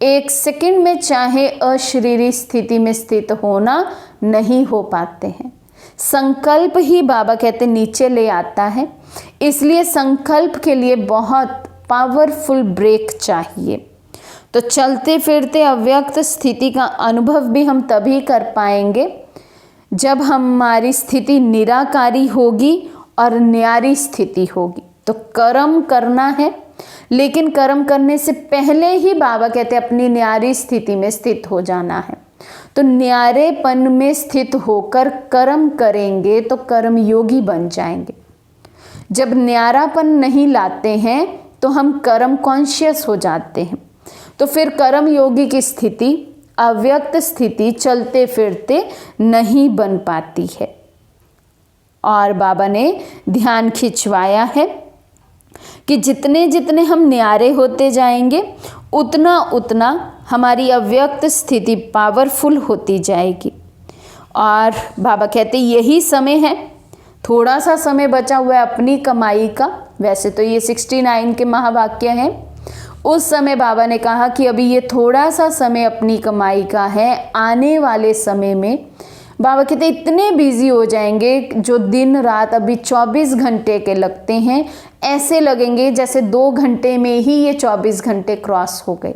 1 सेकंड में चाहे अशरीरी स्थिति में स्थित होना नहीं हो पाते हैं। संकल्प ही बाबा कहते नीचे ले आता है, इसलिए संकल्प के लिए बहुत पावरफुल ब्रेक चाहिए। तो चलते फिरते अव्यक्त स्थिति का अनुभव भी हम तभी कर पाएंगे जब हमारी स्थिति निराकारी होगी और न्यारी स्थिति होगी। तो कर्म करना है, लेकिन कर्म करने से पहले ही बाबा कहते हैं अपनी न्यारी स्थिति में स्थित हो जाना है। तो न्यारेपन में स्थित होकर कर्म करेंगे तो कर्म योगी बन जाएंगे। जब न्यारापन नहीं लाते हैं तो हम कर्म कॉन्शियस हो जाते हैं, तो फिर कर्म योगी की स्थिति, अव्यक्त स्थिति चलते फिरते नहीं बन पाती है। और बाबा ने ध्यान खिंचवाया है कि जितने जितने हम न्यारे होते जाएंगे उतना उतना हमारी अव्यक्त स्थिति पावरफुल होती जाएगी। और बाबा कहते यही समय है, थोड़ा सा समय बचा हुआ है अपनी कमाई का। वैसे तो ये 69 के महावाक्य हैं। उस समय बाबा ने कहा कि अभी ये थोड़ा सा समय अपनी कमाई का है। आने वाले समय में बाबा कहते इतने बिजी हो जाएंगे, जो दिन रात अभी 24 घंटे के लगते हैं, ऐसे लगेंगे जैसे 2 घंटे में ही ये 24 घंटे क्रॉस हो गए।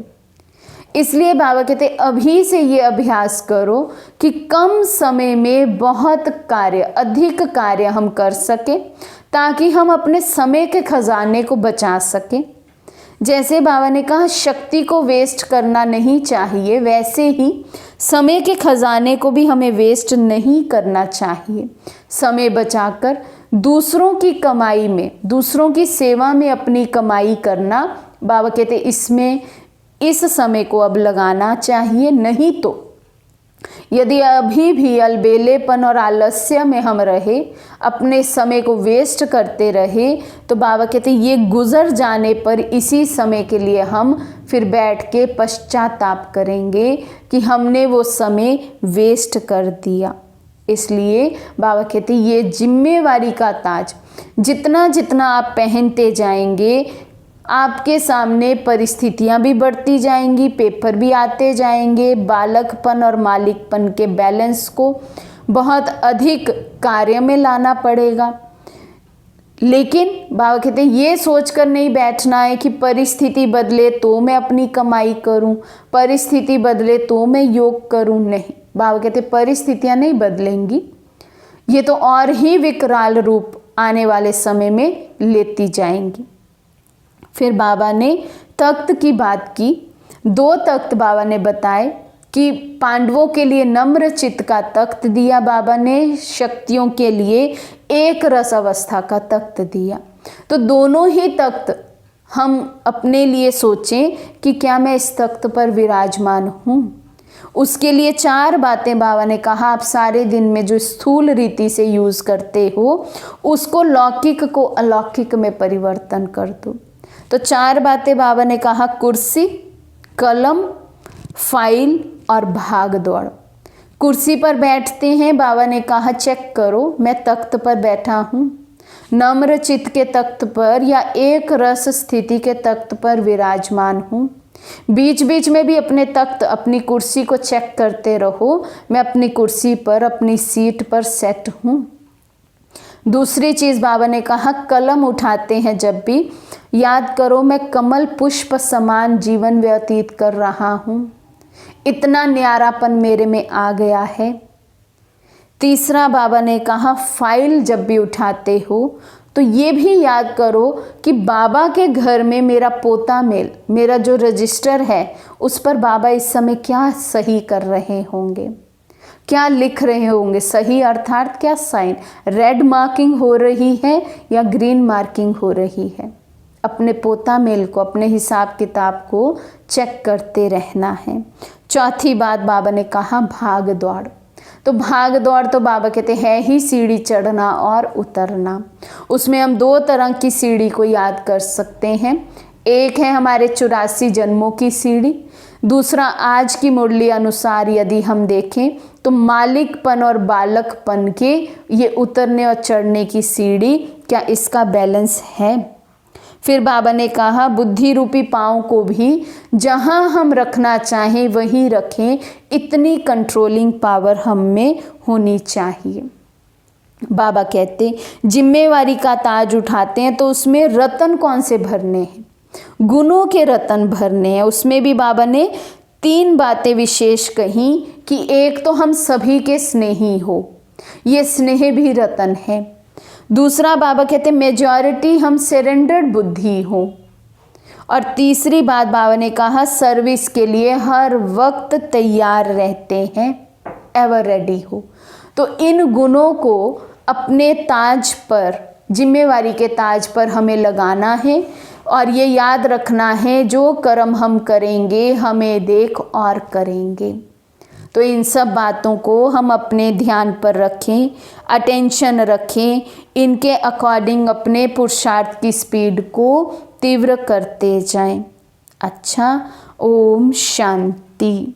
इसलिए बाबा कहते अभी से ये अभ्यास करो कि कम समय में बहुत कार्य, अधिक कार्य हम कर सकें, ताकि हम अपने समय के खजाने को बचा सकें। जैसे बाबा ने कहा शक्ति को वेस्ट करना नहीं चाहिए, वैसे ही समय के खजाने को भी हमें वेस्ट नहीं करना चाहिए। समय बचाकर दूसरों की कमाई में, दूसरों की सेवा में अपनी कमाई करना, बाबा कहते इसमें इस समय को अब लगाना चाहिए। नहीं तो यदि अभी भी अलबेलेपन और आलस्य में हम रहे, अपने समय को वेस्ट करते रहे, तो बाबा कहते ये गुजर जाने पर इसी समय के लिए हम फिर बैठ के पश्चाताप करेंगे कि हमने वो समय वेस्ट कर दिया। इसलिए बाबा कहते ये जिम्मेवारी का ताज जितना जितना आप पहनते जाएंगे, आपके सामने परिस्थितियां भी बढ़ती जाएंगी, पेपर भी आते जाएंगे, बालकपन और मालिकपन के बैलेंस को बहुत अधिक कार्य में लाना पड़ेगा। लेकिन बाबा कहते हैं ये सोचकर नहीं बैठना है कि परिस्थिति बदले तो मैं अपनी कमाई करूं, परिस्थिति बदले तो मैं योग करूं। नहीं, बाबा कहते परिस्थितियां नहीं बदलेंगी, ये तो और ही विकराल रूप आने वाले समय में लेती जाएंगी। फिर बाबा ने तख्त की बात की। 2 तख्त बाबा ने बताए कि पांडवों के लिए नम्र चित्त का तख्त दिया बाबा ने, शक्तियों के लिए एक रस अवस्था का तख्त दिया। तो दोनों ही तख्त हम अपने लिए सोचें कि क्या मैं इस तख्त पर विराजमान हूँ। उसके लिए 4 बातें बाबा ने कहा, आप सारे दिन में जो स्थूल रीति से यूज़ करते हो उसको लौकिक को अलौकिक में परिवर्तन कर दो। तो 4 बातें बाबा ने कहा, कुर्सी, कलम, फाइल और भाग दौड़। कुर्सी पर बैठते हैं, बाबा ने कहा चेक करो मैं तख्त पर बैठा हूँ, नम्र चित्त के तख्त पर या एक रस स्थिति के तख्त पर विराजमान हूँ। बीच बीच में भी अपने तख्त, अपनी कुर्सी को चेक करते रहो, मैं अपनी कुर्सी पर, अपनी सीट पर सेट हूँ। दूसरी चीज़ बाबा ने कहा, कलम उठाते हैं जब भी याद करो मैं कमल पुष्प समान जीवन व्यतीत कर रहा हूँ, इतना न्यारापन मेरे में आ गया है। तीसरा बाबा ने कहा, फाइल जब भी उठाते हो तो ये भी याद करो कि बाबा के घर में मेरा पोता मेल, मेरा जो रजिस्टर है उस पर बाबा इस समय क्या सही कर रहे होंगे, क्या लिख रहे होंगे। सही अर्थात क्या साइन, रेड मार्किंग हो रही है या ग्रीन मार्किंग हो रही है। अपने पोता मेल को, अपने हिसाब किताब को चेक करते रहना है। चौथी बात बाबा ने कहा, भाग दौड़। तो भाग दौड़ तो बाबा कहते हैं ही सीढ़ी चढ़ना और उतरना। उसमें हम 2 तरह की सीढ़ी को याद कर सकते हैं। एक है हमारे 84 जन्मों की सीढ़ी, दूसरा आज की मुरली अनुसार यदि हम देखें तो मालिकपन और बालकपन के ये उतरने और चढ़ने की सीढ़ी, क्या इसका बैलेंस है। फिर बाबा ने कहा, बुद्धि रूपी पाँव को भी जहाँ हम रखना चाहें वहीं रखें, इतनी कंट्रोलिंग पावर हम में होनी चाहिए। बाबा कहते जिम्मेवारी का ताज उठाते हैं तो उसमें रतन कौन से भरने हैं। गुणों के रतन भरने हैं। उसमें भी बाबा ने 3 बातें विशेष कही कि एक तो हम सभी के स्नेही हो, ये स्नेह भी रतन है। दूसरा बाबा कहते मेजॉरिटी हम सरेंडर्ड बुद्धि हो। और तीसरी बात बाबा ने कहा सर्विस के लिए हर वक्त तैयार रहते हैं, एवर रेडी हो। तो इन गुणों को अपने ताज पर, जिम्मेवारी के ताज पर हमें लगाना है और ये याद रखना है जो कर्म हम करेंगे हमें देख और करेंगे। तो इन सब बातों को हम अपने ध्यान पर रखें, अटेंशन रखें, इनके अकॉर्डिंग अपने पुरुषार्थ की स्पीड को तीव्र करते जाएं। अच्छा, ओम शांति।